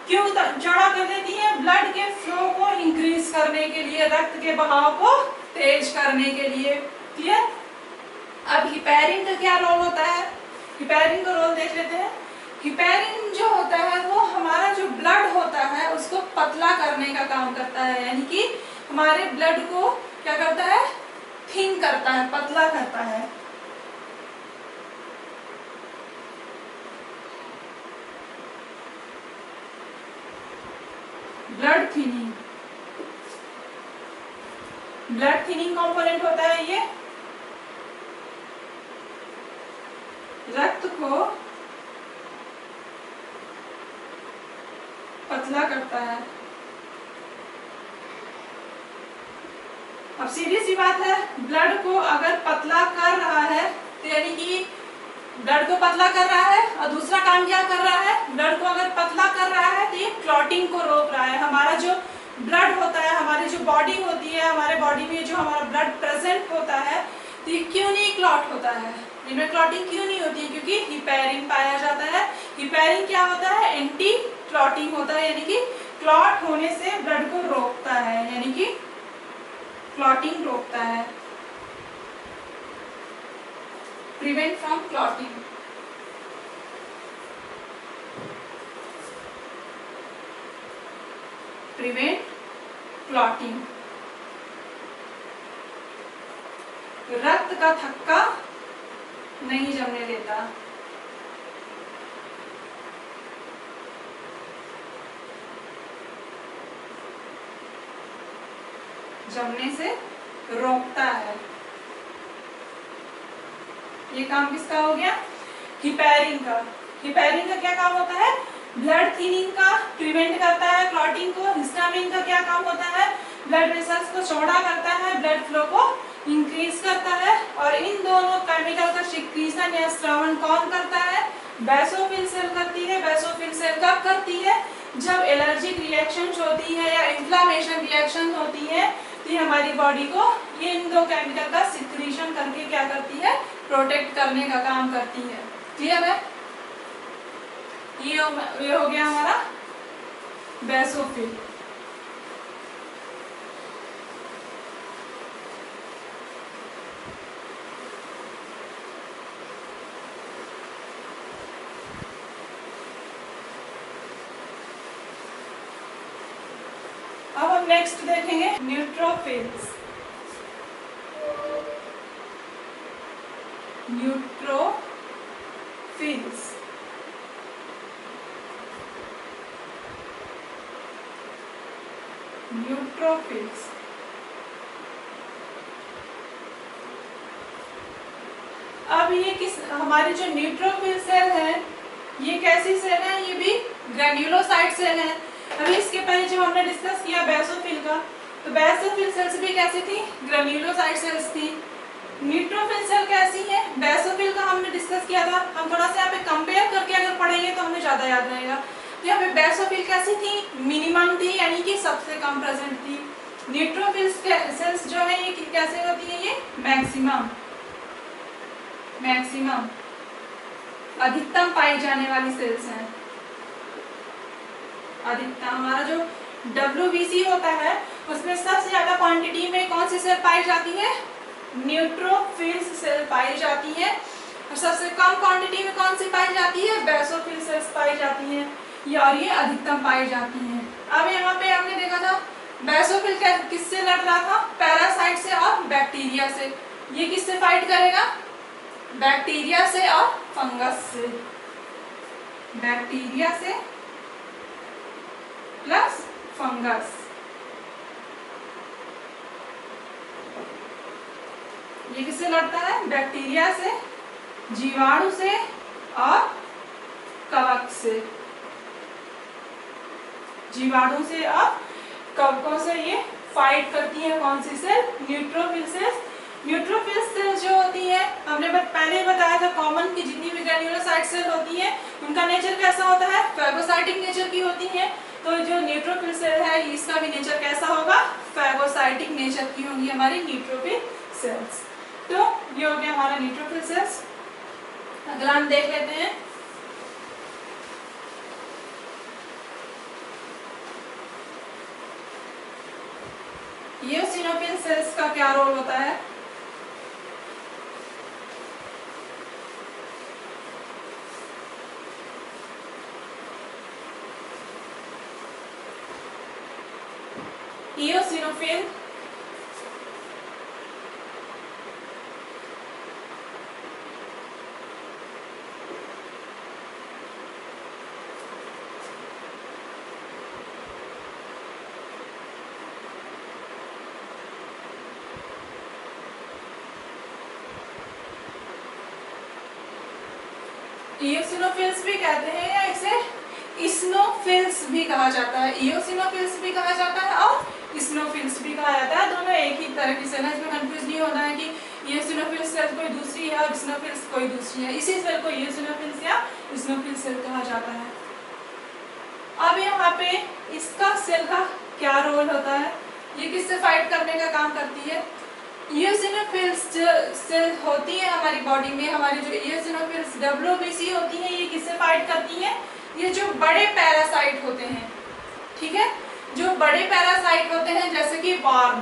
क्यों चौड़ा कर देती है? ब्लड के फ्लो को इंक्रीज करने के लिए, रक्त के बहाव को तेज करने के लिए। क्लियर? अब हिपैरिन का क्या रोल होता है? हिपैरिन का रोल देख लेते हैं। हिपैरिन जो होता है वो हमारा जो ब्लड होता है उसको पतला करने का काम करता है, यानी कि हमारे ब्लड को क्या करता है? थिन करता है, पतला करता है। Blood thinning, blood thinning component होता है ये। रक्त को पतला करता है। अब सीधी सी बात है, ब्लड को अगर पतला कर रहा है तो यानी कि ब्लड को पतला कर रहा है, और दूसरा काम क्या कर रहा है? ब्लड को अगर पतला कर रहा है तो ये क्लॉटिंग को रोक रहा है। हमारा जो ब्लड होता है, हमारी जो बॉडी होती है, हमारे बॉडी में जो हमारा ब्लड प्रेजेंट होता है, तो ये क्यों नहीं क्लॉट होता है? इनमें क्लॉटिंग क्यों नहीं होती है? क्योंकि हिपैरिन पाया जाता है। हिपैरिन क्या होता है? एंटी क्लॉटिंग होता है, यानी कि क्लॉट होने से ब्लड को रोकता है, यानी कि क्लॉटिंग रोकता है, prevent from clotting. Prevent clotting. रक्त का थक्का नहीं जमने देता। जमने से रोकता है। ये काम किसका हो गया? हिपैरिन का। हिपैरिन का क्या काम होता है? ब्लड थिनिंग का प्रिवेंट करता है, क्लॉटिंग को। हिस्टामिन का क्या काम होता है? ब्लड वेसल्स को चौड़ा करता है, ब्लड फ्लो को इंक्रीज करता है। और इन दोनों केमिकल का सिक्रीशन या स्रावन कौन करता है? बेसोफिल सेल करती है। बेसोफिल सेल कब करती है? जब एलर्जिक रिएक्शंस होती है या इन्फ्लामेशन रिएक्शन होती है, तो हमारी बॉडी को ये इन दो केमिकल का सिक्रीशन करके क्या करती है? प्रोटेक्ट करने का काम करती है। क्लियर है? ये हो गया हमारा बेसोफिल। अब हम नेक्स्ट देखेंगे न्यूट्रोफिल्स। न्यूट्रोफिल्स न्यूट्रोफिल्स अब ये किस, हमारी जो न्यूट्रोफिल सेल है ये कैसी सेल है? ये भी ग्रैन्युलोसाइट सेल है। अभी इसके पहले जो हमने डिस्कस किया बेसोफिल का, तो बेसोफिल सेल्स भी कैसी थी, ग्रेन्युलोसाइट सेल्स थी। न्यूट्रोफिल सेल कैसी है, बेसोफिल का हमने डिस्कस किया था। हम थोड़ा सा यहाँ पे कंपेयर करके अगर पढ़ेंगे तो हमें ज्यादा याद रहेगा। तो यहाँ पे बेसोफिल कैसी थी, मिनिमम थी, यानी कि सबसे कम प्रेजेंट थी। न्यूट्रोफिल सेल्स जो है ये कैसे होती है, ये मैक्सिमम अधिकतम पाई जाने वाली सेल्स हैं। अधिकतम हमारा जो WBC होता है उसमें सबसे ज्यादा क्वांटिटी में कौन सी सेल पाई जाती है, न्यूट्रोफिल्स सेल पाई जाती है। और सबसे कम क्वांटिटी में कौन सी पाई जाती है, बेसोफिल सेल्स पाई जाती हैं, और ये अधिकतम पाई जाती हैं। अब यहाँ पे हमने देखा था बेसोफिल किससे लड़ रहा था, पैरासाइट से और बैक्टीरिया से। ये किससे फाइट करेगा, बैक्टीरिया से और फंगस से। बैक्टीरिया से प्लस फंगस, ये किससे लड़ता है, बैक्टीरिया से, जीवाणु से और कवक से। जीवाणु से और कवकों से ये फाइट करती है। कौन सी cell, neutrophil cells. Neutrophil cells जो होती है हमने पहले ही बताया था, कॉमन की जितनी भी ग्रेन्युलोसाइट सेल होती है उनका नेचर कैसा होता है, फैगोसाइटिक नेचर की होती है। तो जो न्यूट्रोफिल सेल है इसका भी नेचर कैसा होगा, फैगोसाइटिक नेचर की होंगी हमारी न्यूट्रोफिल सेल्स। तो ये हो गया हमारा न्यूट्रोफिल सेल्स। अगला हम देख लेते हैं इओसिनोफिल सेल्स का क्या रोल होता है। इओसिनोफिल इओसिनोफिल्स भी कहते हैं या इसे इस्नोफिल्स भी कहा जाता है। इओसिनोफिल्स भी कहा जाता है और इस्नोफिल्स भी कहा जाता है। दोनों एक ही तरह की सेल है, इसमें कंफ्यूज नहीं होना है कि इओसिनोफिल्स सेल कोई दूसरी है और इस्नोफिल्स कोई दूसरी है। इसी सेल को इओसिनोफिल्स या इस्नोफिल्स सेल कहा जाता है। अब यहाँ पे इसका सेल का क्या रोल होता है, ये किससे फाइट करने का काम करती है। इओसिनोफिल्स सेल होती है हमारी बॉडी में, हमारी जो इओसिनोफिल्स WBC होती है ये किससे फाइट करती है, ये जो बड़े पैरासाइट होते हैं, ठीक है, जो बड़े पैरासाइट होते हैं जैसे कि वार्म,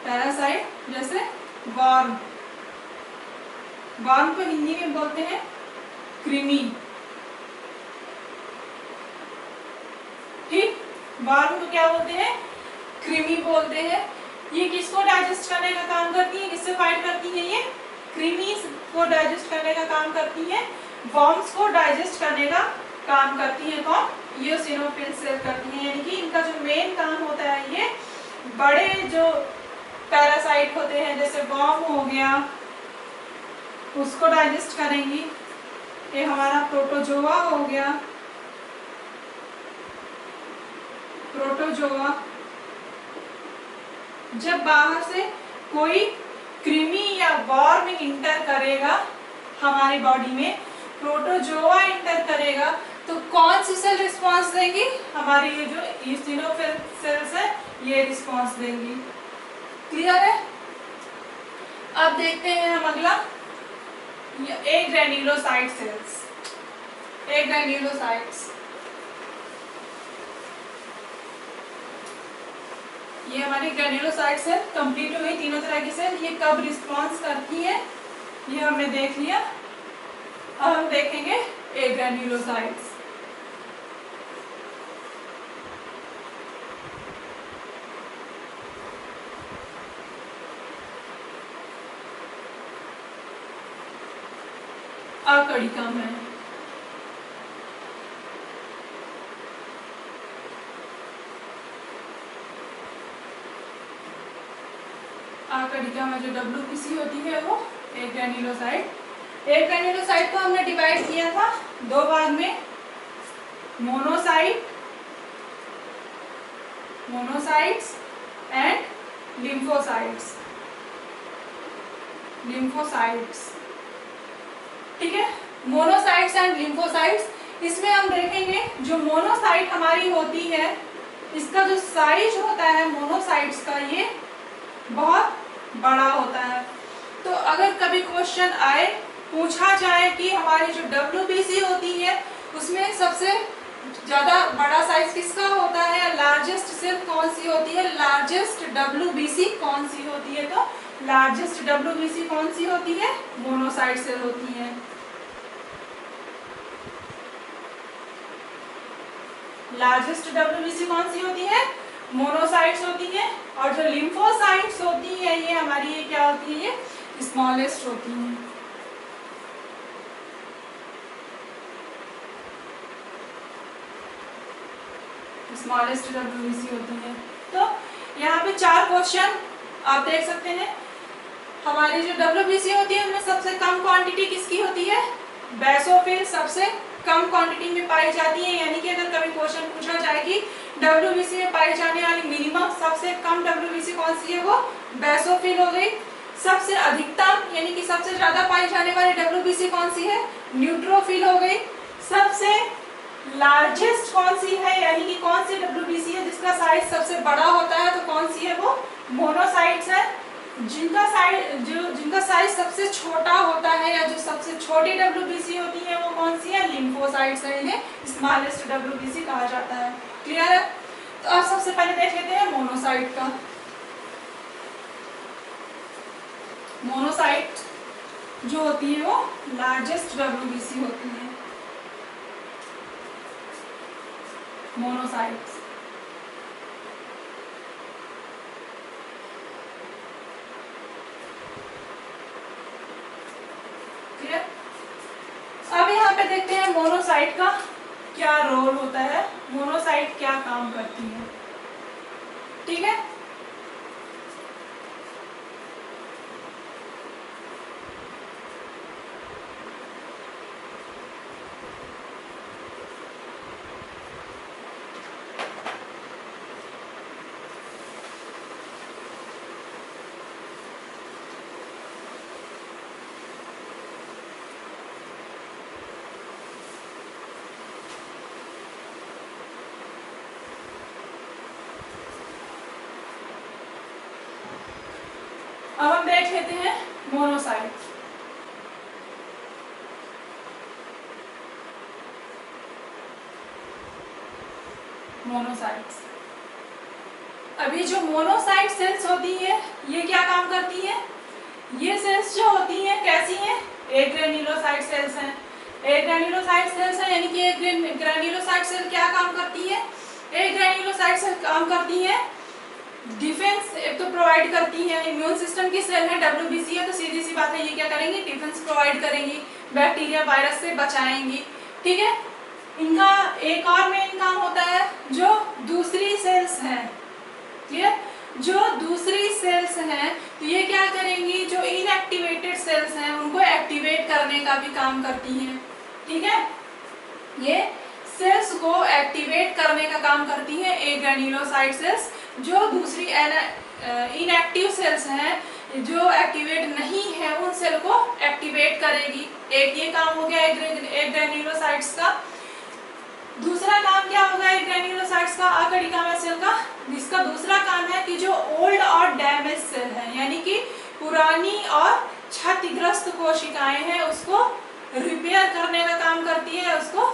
पैरासाइट जैसे वार्म, वार्म को हिंदी में बोलते हैं कृमि, ठीक, वार्म को क्या बोलते हैं, कृमि बोलते हैं। ये किसको डाइजेस्ट करने का काम करती है, किससे फाइट करती है, ये कृमि को डाइजेस्ट करने का काम करती है, वर्म्स को डाइजेस्ट करने का काम करती है। कौन, इओसिनोफिल सेल करती है। यानी कि इनका जो मेन काम होता है ये बड़े जो पैरासाइट होते हैं जैसे वर्म हो गया उसको डाइजेस्ट करेंगी। ये हमारा प्रोटोजोआ हो गया, प्रोटोजोआ, जब बाहर से कोई कृमि या वर्म इंटर करेगा हमारी बॉडी में, प्रोटोजोआ इंटर करेगा तो कौन सी सेल रिस्पांस देंगी, हमारी ये जो इओसिनोफिल सेल्स है ये रिस्पांस देंगी। क्लियर है। अब देखते हैं हम अगला, एग्रेन्युलोसाइट सेल्स। एग्रेन्युलोसाइट्स ये हमारी ग्रेन्युलोसाइट सेल कंप्लीट हुई, तीनों तरह की सेल। ये कब रिस्पांस करती है ये हमने देख लिया। अब हम देखेंगे एग्रेन्युलोसाइट्स। अकड़िका में आकड़िका में जो WBC होती है वो एग्रेन्युलोसाइट। एग्रेन्युलोसाइट को हमने डिवाइड किया था दो भाग में, मोनोसाइट्स एंड लिम्फोसाइट्स। ठीक है, मोनोसाइट्स एंड लिम्फोसाइट्स। इसमें हम देखेंगे जो मोनोसाइट हमारी होती है, इसका जो साइज होता है मोनोसाइट्स का, ये बहुत बड़ा होता है। तो अगर कभी क्वेश्चन आए, पूछा जाए कि हमारी जो WBC होती है उसमें सबसे ज्यादा बड़ा साइज किसका होता है, लार्जेस्ट सेल कौन सी होती है, लार्जेस्ट WBC कौन सी होती है, तो लार्जेस्ट WBC कौन सी होती है, मोनोसाइट सेल होती है। लार्जेस्ट WBC कौन सी होती है, मोनोसाइट्स होती है। और जो लिम्फोसाइट्स होती है ये हमारी, ये क्या होती है, ये स्मॉलेस्ट होती है। स्मॉलेस्ट WBC होती है। तो यहाँ पे 4 क्वेश्चन आप देख सकते हैं। हमारी जो WBC होती है उनमें सबसे कम क्वांटिटी किसकी होती है, बेसोफिल सबसे कम क्वांटिटी में पाई जाती है। यानी कि अगर कभी क्वेश्चन पूछा जाए कि WBC में पाई जाने वाली मिनिमम सबसे कम WBC कौन सी है, वो बेसोफिल हो गई। सबसे अधिकतम यानी कि सबसे ज्यादा पाई जाने वाली WBC कौन सी है, न्यूट्रोफिल हो गई। सबसे लार्जेस्ट कौन सी है, यानी कि कौन सी WBC है जिसका साइज सबसे बड़ा होता है, तो कौन सी है, वो मोनोसाइट्स है। जिनका साइज सबसे छोटा होता है या जो सबसे छोटी WBC होती है वो कौन सी है, लिम्फोसाइट्स है। इन्हें स्मॉलेस्ट WBC कहा जाता है। क्लियर है? तो अब सबसे पहले देख लेते हैं मोनोसाइट का। मोनोसाइट जो होती है वो लार्जेस्ट WBC होती है, मोनोसाइट्स। अब यहाँ पे देखते हैं मोनोसाइट का क्या रोल होता है, मोनोसाइट क्या काम करती है। ठीक है, अब हम देख लेते हैं मोनोसाइट्स। मोनोसाइट्स, अभी जो मोनोसाइट सेल्स होती है ये क्या काम करती है, ये सेल्स जो होती हैं कैसी हैं, एक ग्रेन्युलोसाइट सेल्स हैं। एक ग्रेन्युलोसाइट सेल्स है, यानी कि एक ग्रेन्युलोसाइट सेल क्या काम करती है, एक ग्रेन्युलोसाइट सेल काम करती है डिफेंस, एक तो प्रोवाइड करती है। इम्यून सिस्टम की सेल है, WBC है, तो सीधी सी बात है ये क्या करेंगी, डिफेंस प्रोवाइड करेंगी, बैक्टीरिया वायरस से बचाएंगी। ठीक है, इनका एक और मेन काम होता है जो दूसरी सेल्स हैं। क्लियर, जो दूसरी सेल्स हैं तो ये क्या करेंगी, जो इनएक्टिवेटेड सेल्स हैं उनको एक्टिवेट करने का भी काम करती हैं। ठीक है, ये सेल्स को एक्टिवेट करने का काम करती हैं एक ग्रेन्युलोसाइट सेल्स। जो दूसरी इनएक्टिव सेल्स हैं जो एक्टिवेट नहीं है उन सेल को एक्टिवेट करेगी। एक ये काम हो गया एक ग्रेन्युलोसाइट्स का। दूसरा काम क्या होगा एक ग्रेन्युलोसाइट्स का, आर्किडा सेल का, जिसका दूसरा काम है कि जो ओल्ड और डैमेज सेल है, यानी कि पुरानी और क्षतिग्रस्त कोशिकाएं हैं उसको रिपेयर करने का काम करती है, उसको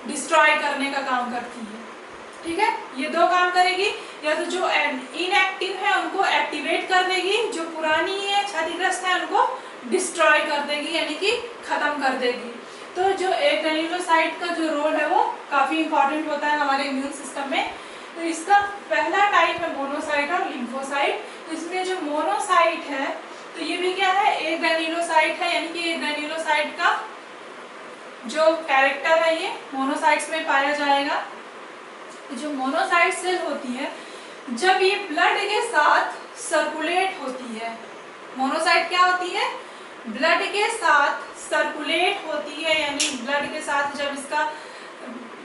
डिस्ट्रॉय करने का काम करती है। ठीक है, ये दो काम करेगी, या तो जो इनएक्टिव है उनको एक्टिवेट कर देगी, जो पुरानी है क्षतिग्रस्त है उनको डिस्ट्रॉय कर देगी, यानी कि खत्म कर देगी। तो जो एक ग्रेन्युलोसाइट का जो रोल है वो काफी इंपॉर्टेंट होता है हमारे इम्यून सिस्टम में। तो इसका पहला टाइप है मोनोसाइट और लिम्फोसाइट। तो इसमें जो मोनोसाइट है तो ये भी क्या है, एक ग्रेन्युलोसाइट है, यानी कि एक ग्रेन्युलोसाइट का जो कैरेक्टर है ये मोनोसाइट्स में पाया जाएगा। जो मोनोसाइट सेल होती है जब ये ब्लड के साथ सर्कुलेट होती है, मोनोसाइट क्या होती है, ब्लड के साथ सर्कुलेट होती है, यानी ब्लड के साथ जब इसका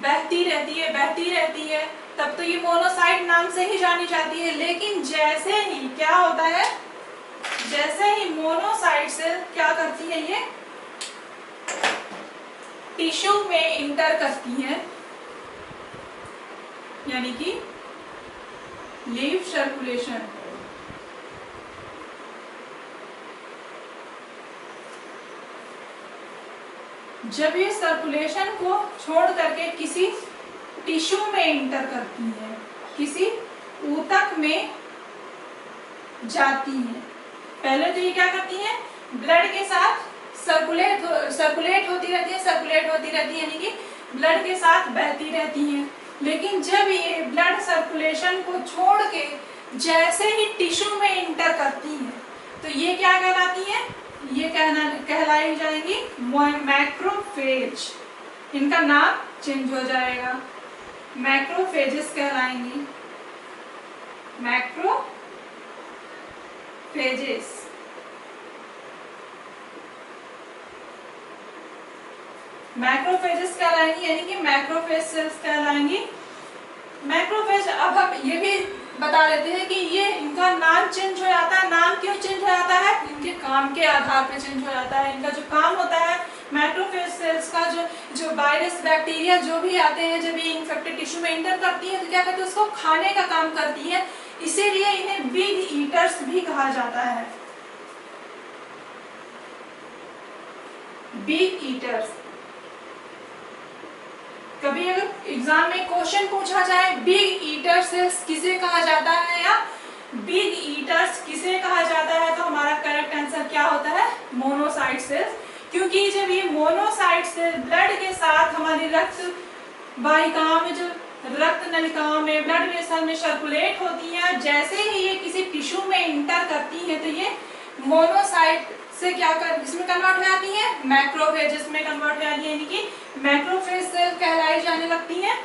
बहती रहती है तब तो ये मोनोसाइट नाम से ही जानी जाती है। लेकिन जैसे ही क्या होता है, जैसे ही मोनोसाइट सेल क्या करती है, ये टिश्यू में इंटर करती है, यानी कि लीव सर्कुलेशन। जब ये सर्कुलेशन को छोड़ करके किसी टिश्यू में इंटर करती है, किसी ऊतक में जाती है, पहले तो ये क्या करती है, ब्लड के साथ सर्कुलेट होती रहती है, यानी कि ब्लड के साथ बहती रहती है। लेकिन जब ये ब्लड सर्कुलेशन को छोड़ के जैसे ही टिश्यू में इंटर करती है तो ये क्या कहलाती है, ये कहलाई जाएंगी मैक्रोफेज। इनका नाम चेंज हो जाएगा, मैक्रोफेजेस कहलाएंगी, मैक्रोफेजेस। मैक्रोफेजेस कहलाएंगी, यानी कि मैक्रोफेज सेल्स कहलाएंगी। मैक्रोफेज, अब हम ये भी बता देते हैं कि ये इनका नाम चेंज हो जाता है। नाम क्यों चेंज हो जाता है, इनके काम के आधार पे चेंज हो जाता है। इनका जो काम होता है मैक्रोफेज सेल्स का, जो वायरस बैक्टीरिया जो भी आते हैं, जब ये इन्फेक्टेड टिश्यू में इंटर करती है तो क्या करती है, उसको खाने का काम करती है। इसीलिए इन्हें बिग ईटर्स भी कहा जाता है, बिग ईटर्स। कभी अगर एग्जाम में क्वेश्चन पूछा जाए बिग ईटर सेल्स किसे कहा जाता है या बिग ईटर्स किसे कहा जाता है, तो हमारा करेक्ट आंसर क्या होता है, मोनोसाइट सेल्स। क्योंकि जब ये मोनोसाइट सेल ब्लड के साथ हमारी रक्त वाहिकाओं में, जो रक्त नलिकाओं में, ब्लड वेसल में सर्कुलेट होती है, जैसे ही ये किसी टिश्यू में इंटर करती है तो ये मोनोसाइट से क्या कर इसमें कन्वर्ट हो जाती है, मैक्रोफेजेस में कन्वर्ट हो जाती है, यानी कि मैक्रोफेज सेल कहलाई जाने लगती है।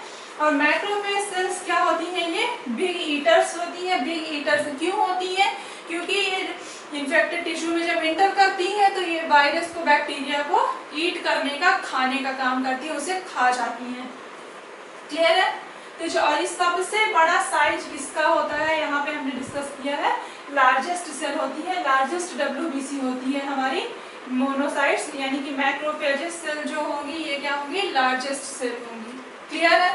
और मैक्रोफेज सेल्स क्या होती हैं, ये बिग ईटर्स होती है। बिग ईटर्स क्यों होती है, क्योंकि ये इन्फेक्टेड टिश्यू में जब इंटर करती है तो ये वायरस को, बैक्टीरिया को ईट करने का, खाने का काम करती है, उसे खा जाती है। क्लियर है। तो जो और सबसे बड़ा साइज किसका होता है, यहाँ पे हमने डिस्कस किया है, लार्जेस्ट सेल होती है, लार्जेस्ट WBC होती है हमारी मोनोसाइट्स, यानी कि मैक्रोफेजेस सेल जो होंगी ये क्या होंगी, लार्जेस्ट सेल होंगी। क्लियर है।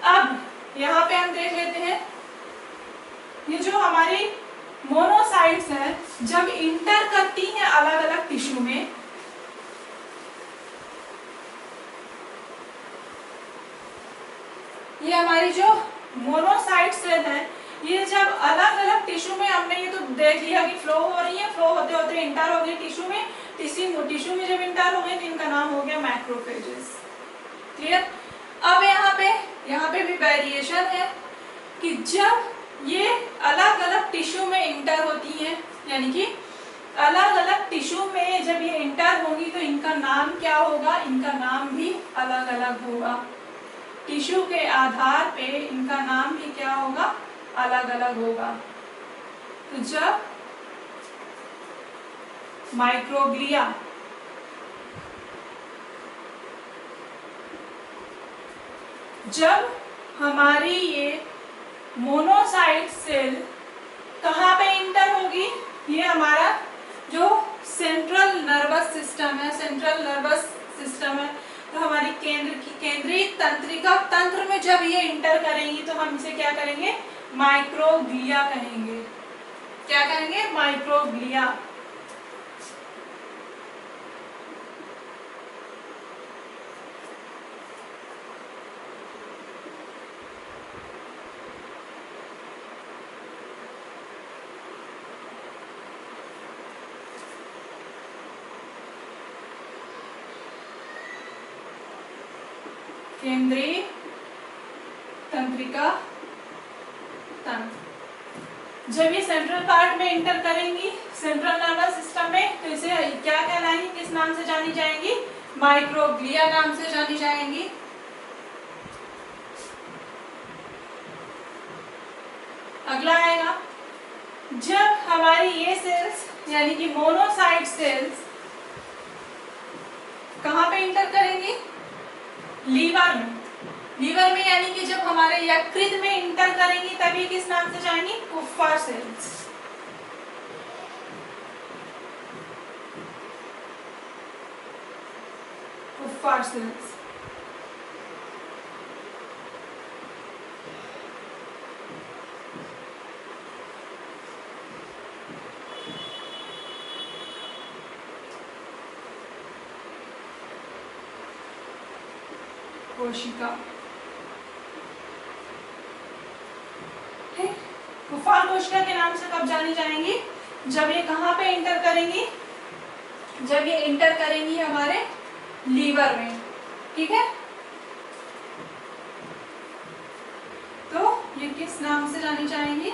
अब यहाँ पे हम देख लेते हैं, ये जो हमारी मोनोसाइट्स हैं जब इंटर करती हैं अलग अलग टिश्यू में, ये हमारी जो मोनोसाइट सेल है, ये जब अलग अलग टिश्यू में, हमने ये तो देख लिया कि फ्लो हो रही है, फ्लो होते होते इंटर हो गई टिश्यू में, टिश्यू में जब इंटर हो गई तो इनका नाम हो गया मैक्रोफेजेस। क्लियर। अब यहाँ पे भी वेरिएशन है कि जब ये अलग अलग टिश्यू में इंटर होती है, यानी कि अलग अलग टिश्यू में जब ये इंटर होगी तो इनका नाम क्या होगा, इनका नाम भी अलग अलग होगा। टिश्यू के आधार पे इनका नाम भी क्या होगा, अलग अलग होगा। तो जब माइक्रोग्लिया, जब हमारी ये मोनोसाइट सेल कहाँ पे इंटर होगी, ये हमारा जो सेंट्रल नर्वस सिस्टम है, सेंट्रल नर्वस सिस्टम है, तो हमारी केंद्रीय तंत्रिका तंत्र में जब ये इंटर करेंगी तो हम इसे क्या करेंगे, माइक्रोग्लिया कहेंगे। क्या कहेंगे, माइक्रोग्लिया। केंद्रीय तंत्रिका तंत्र, जब ये सेंट्रल पार्ट में इंटर करेंगी सेंट्रल नर्वस सिस्टम में, तो इसे क्या कहलाएंगी, किस नाम से जानी जाएंगी, माइक्रोग्लिया नाम से जानी जाएंगी। अगला आएगा, जब हमारी ये सेल्स यानी कि मोनोसाइट सेल्स कहाँ पे इंटर करेंगी? लीवर में। लीवर में यानी कि जब हमारे यकृत में इंटर करेंगी तभी किस नाम से जाएंगी? कुफ्फार सेल्स। कुफ्फार सेल्स। कोशिका। ठीक, कुफ्फार कोशिका के नाम से कब जानी जाएंगी? जब ये कहाँ पे इंटर करेंगी? जब ये इंटर करेंगी हमारे लीवर में। ठीक है, तो ये किस नाम से जानी जाएंगी?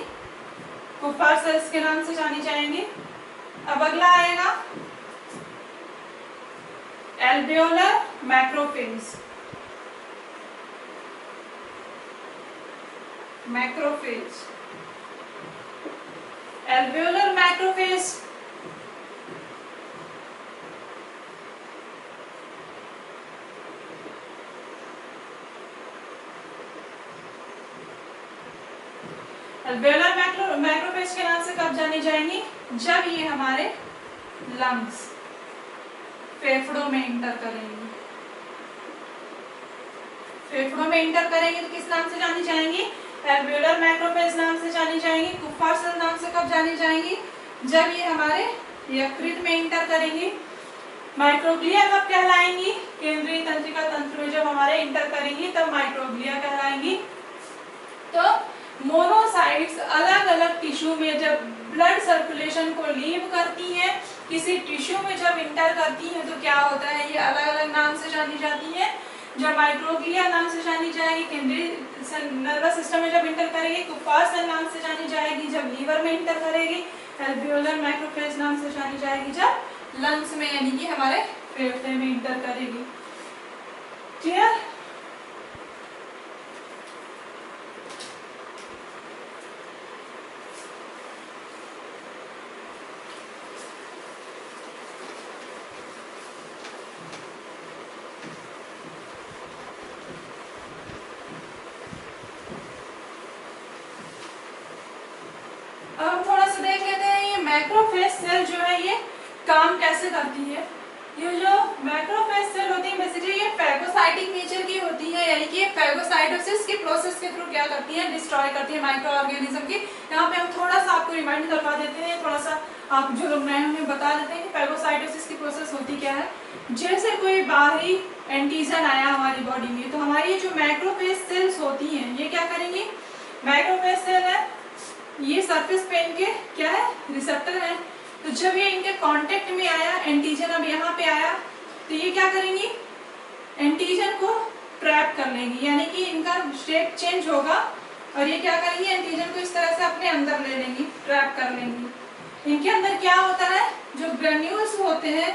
कुफ्फार सेल्स के नाम से जानी जाएंगी। अब अगला आएगा एल्वेओलर मैक्रोफेज। मैक्रोफेज, एल्वेओलर मैक्रोफेज एल्वेओलर मैक्रोफेज के नाम से कब जानी जाएंगी? जब ये हमारे लंग्स, फेफड़ों में इंटर करेंगी। फेफड़ों में इंटर करेंगे तो किस नाम से जानी जाएंगी? एल्वेओलर मैक्रोफेज नाम से जानी जाएंगी। कुफ्फार सेल नाम से कब जानी जाएंगी? जब ये हमारे यकृत में इंटर करेंगी। माइक्रोग्लिया कब कहलाएंगी? केंद्रीय तंत्रिका तंत्र में जब हमारे इंटर करेंगी तब माइक्रोग्लिया कहलाएंगी। तो मोनोसाइट्स अलग अलग टिश्यू में जब ब्लड सर्कुलेशन को लीव करती हैं, किसी टिश्यू में जब इंटर करती हैं तो क्या होता है? ये अलग अलग नाम से जानी जाती है। जब माइक्रोग्लिया नाम से जानी जाएगी, केंद्रीय नर्वस सिस्टम में जब इंटर करेगी। कुफ्फार सेल नाम से जानी जाएगी जब लीवर में इंटर करेगी। एल्वेओलर मैक्रोफेज नाम से जानी जाएगी जब लंग्स में यानी कि हमारे फेफड़े में इंटर करेगी। क्लियर? अब थोड़ा सा देख लेते हैं ये मैक्रोफेज सेल जो है ये काम कैसे करती है। ये जो मैक्रोफेज सेल होती है बेसिकली ये फैगोसाइटिक नेचर की होती है, यानी कि फैगोसाइटोसिस की प्रोसेस के थ्रू क्या करती है? डिस्ट्रॉय करती है माइक्रो ऑर्गेनिज्म की। यहाँ पे हम थोड़ा सा आपको रिमाइंड करवा देते हैं, थोड़ा सा आप जो लोग नए होंगे बता देते हैं कि फैगोसाइटोसिस की प्रोसेस होती क्या है। जैसे कोई बाहरी एंटीजन आया हमारी बॉडी में तो हमारी जो मैक्रोफेज सेल्स होती हैं ये क्या करेंगी? मैक्रोफेज सेल है, ये सरफेस पे इनके क्या है? रिसेप्टर है। तो जब ये इनके कांटेक्ट में आया एंटीजन, अब यहाँ पे आया तो ये क्या करेंगी? एंटीजन को ट्रैप कर लेंगी, यानी कि इनका शेप चेंज होगा और ये क्या करेंगी? एंटीजन को इस तरह से अपने अंदर ले लेंगी, ट्रैप कर लेंगी। इनके अंदर क्या होता है? जो ग्रेन्यूल्स होते हैं,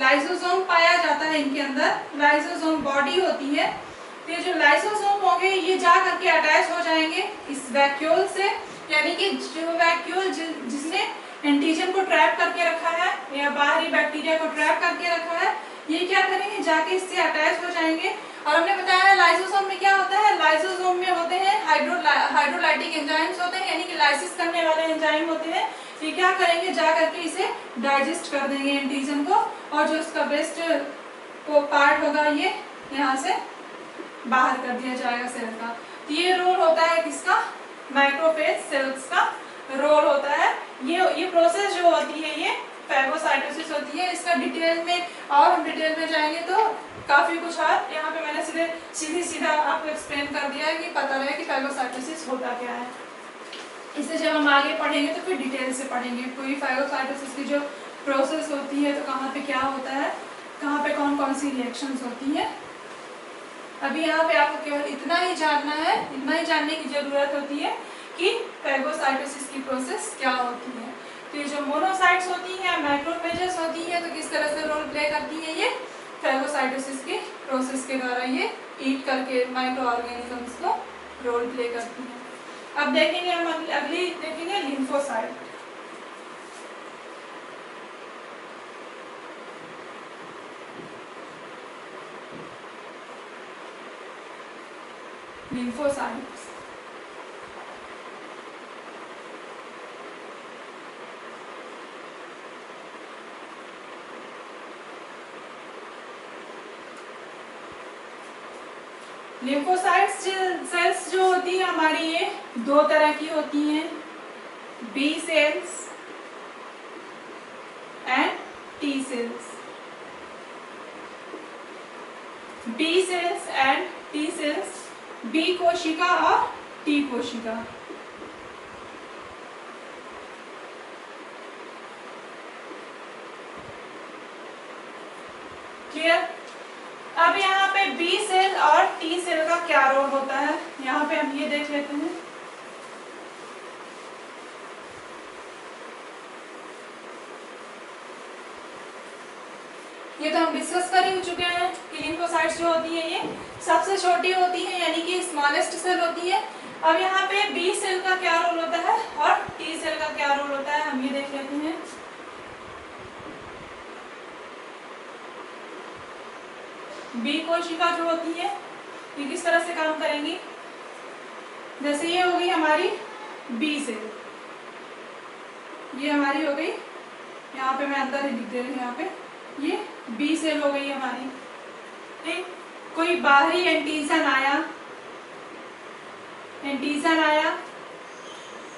लाइसोसोम पाया जाता है इनके अंदर, लाइसोसोम बॉडी होती है। तो ये जो लाइसोसोम होंगे ये जा करके अटैच हो जाएंगे इस वैक्यूल से, यानी कि जो वैक्यूल जिसने एंटीजन को ट्रैप करके रखा है या बाहरी बैक्टीरिया को ट्रैप करके रखा है, ये क्या करेंगे? जाके इससे अटैच हो जाएंगे। और हमने बताया लाइसोसोम में क्या होता है? लाइसोसोम में होते हैं हाइड्रोलाइटिक एंजाइम्स होते हैं, यानी कि लाइसिस करने वाले एंजाइम होते हैं। ये क्या करेंगे? जा करके इसे डाइजेस्ट कर देंगे एंटीजन को, और जो उसका वेस्ट पार्ट होगा ये यहाँ से बाहर कर दिया जाएगा सेल का। तो ये रोल होता है किसका? मैक्रोफेज सेल्स का रोल होता है। ये प्रोसेस जो होती है ये फैगोसाइटोसिस होती है। इसका डिटेल में और हम डिटेल में जाएंगे तो काफी कुछ और यहाँ पे मैंने सीधा आपको एक्सप्लेन कर दिया है कि पता रहे कि फैगोसाइटोसिस होता क्या है। इसे जब हम आगे पढ़ेंगे तो फिर डिटेल से पढ़ेंगे। कोई फैगोसाइटोसिस की जो प्रोसेस होती है तो कहाँ पे क्या होता है, कहाँ पे कौन कौन सी रिएक्शंस होती हैं। अभी यहाँ पे आपको केवल इतना ही जानना है, इतना ही जानने की जरूरत होती है कि फैगोसाइटोसिस की प्रोसेस क्या होती है। तो ये जो मोनोसाइट्स होती हैं, मैक्रोफेजेस होती हैं, तो किस तरह से रोल प्ले करती है ये फैगोसाइटोसिस की प्रोसेस के द्वारा ये ईट करके माइक्रो ऑर्गेनिजम्स को रोल प्ले करती है। अब देखेंगे हम अगली देखेंगे लिम्फोसाइट। lymphocytes. लिम्फोसाइट्स सेल्स जो होती है हमारी, ये दो तरह की होती हैं, B cells and T cells. B cells and T cells, B कोशिका और टी कोशिका। क्लियर? अब यहाँ पे बी सेल और टी सेल का क्या रोल होता है, यहाँ पे हम ये देख लेते हैं। ये तो हम डिस्कस कर ही चुके हैं कि लिम्फोसाइट्स जो होती है ये सबसे छोटी होती है, यानी कि स्मॉलेस्ट सेल होती है। अब यहाँ पे बी सेल का क्या रोल होता है और टी सेल का क्या रोल होता है, हम ये देख लेते हैं। बी कोशिका जो होती है ये किस तरह से काम करेंगी, जैसे ये हो गई हमारी बी सेल, ये हमारी हो गई, यहाँ पे मैं अंदर ही लिख दे रही हूँ, यहाँ पे ये बी सेल हो गई हमारी। ठीक, कोई बाहरी एंटीजन आया,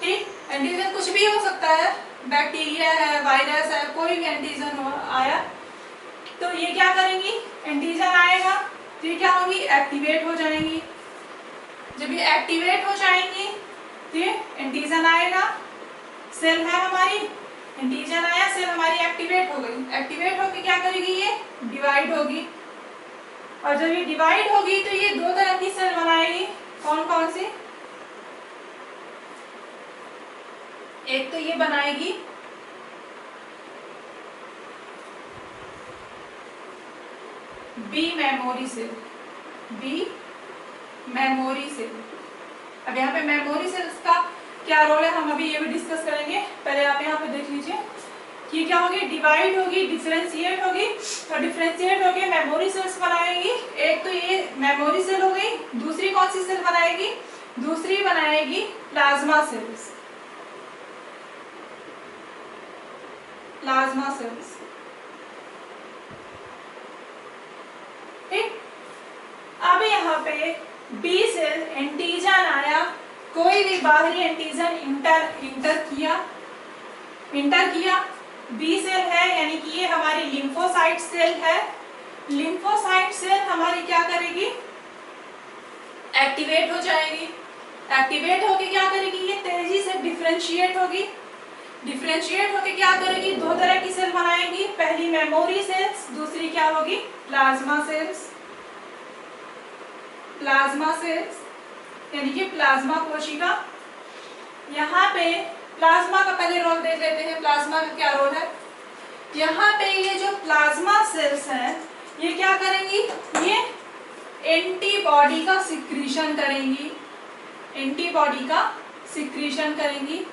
ठीक, एंटीजन कुछ भी हो सकता है, बैक्टीरिया है, वायरस है, कोई भी एंटीजन आया तो ये क्या करेंगी, एंटीजन आएगा तो ये क्या होगी, एक्टिवेट हो जाएंगी। जब ये एक्टिवेट हो जाएंगी तो ये एंटीजन आएगा, सेल है हमारी, एंटीजन आया, सेल हमारी एक्टिवेट हो गई। एक्टिवेट होके क्या करेगी, ये डिवाइड होगी, और जब ये डिवाइड होगी तो ये दो तरह की सेल बनाएगी। कौन कौन सी, एक तो ये बनाएगी B memory cell, B memory cell. अब यहाँ पे मेमोरी सेल्स का क्या रोल है हम अभी ये भी डिस्कस करेंगे। पहले आप यहाँ पे देख लीजिए कि क्या होगी, डिवाइड होगी, डिफरेंशिएट होगी, और डिफरेंशिएट होगी मेमोरी सेल्स बनाएगी। एक तो ये मेमोरी सेल हो गई, दूसरी कौन सी सेल बनाएगी, दूसरी बनाएगी प्लाज्मा सेल्स, प्लाज्मा सेल्स। ठीक, अब यहाँ पे बी सेल एंटीजन आया, कोई भी बाहरी एंटीजन इंटर किया, बी सेल है यानी कि ये हमारी लिम्फोसाइट सेल है। लिम्फोसाइट सेल हमारी क्या करेगी, एक्टिवेट हो जाएगी। एक्टिवेट होके क्या करेगी, ये तेजी से डिफरेंशिएट होगी। डिफरेंशिएट होके क्या करेगी, दो तरह की सेल बनाएगी, पहली मेमोरी सेल्स, दूसरी क्या होगी, प्लाज्मा सेल्स। प्लाज्मा सेल्स यानी कि प्लाज्मा कोशिका। यहाँ पे प्लाज्मा का पहले रोल देख लेते हैं, प्लाज्मा का क्या रोल है। यहाँ पे ये जो प्लाज्मा सेल्स हैं ये क्या करेंगी, ये एंटीबॉडी का सिक्रीशन करेंगी, एंटीबॉडी का सिक्रीशन करेंगी।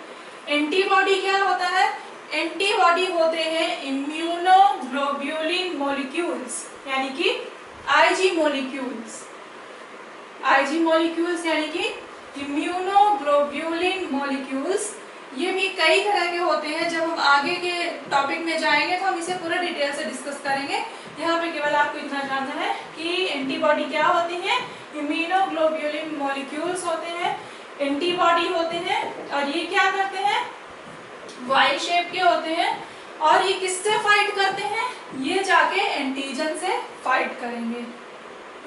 एंटीबॉडी क्या होता है, एंटीबॉडी होते हैं इम्यूनोग्लोब्यूलिन मॉलिक्यूल्स यानी कि आईजी मॉलिक्यूल्स। आईजी मॉलिक्यूल्स यानी कि इम्यूनोग्लोब्यूलिन मॉलिक्यूल्स। ये भी कई तरह के होते हैं, जब हम आगे के टॉपिक में जाएंगे तो हम इसे पूरा डिटेल से डिस्कस करेंगे। यहाँ पे केवल आपको इतना जानना है कि एंटीबॉडी क्या होती है, इम्यूनोग्लोब्यूलिन मॉलिक्यूल्स होते हैं, एंटीबॉडी होते हैं, और ये क्या करते हैं, वाई शेप के होते हैं, और ये किससे फाइट करते हैं, ये जाके एंटीजन से फाइट करेंगे।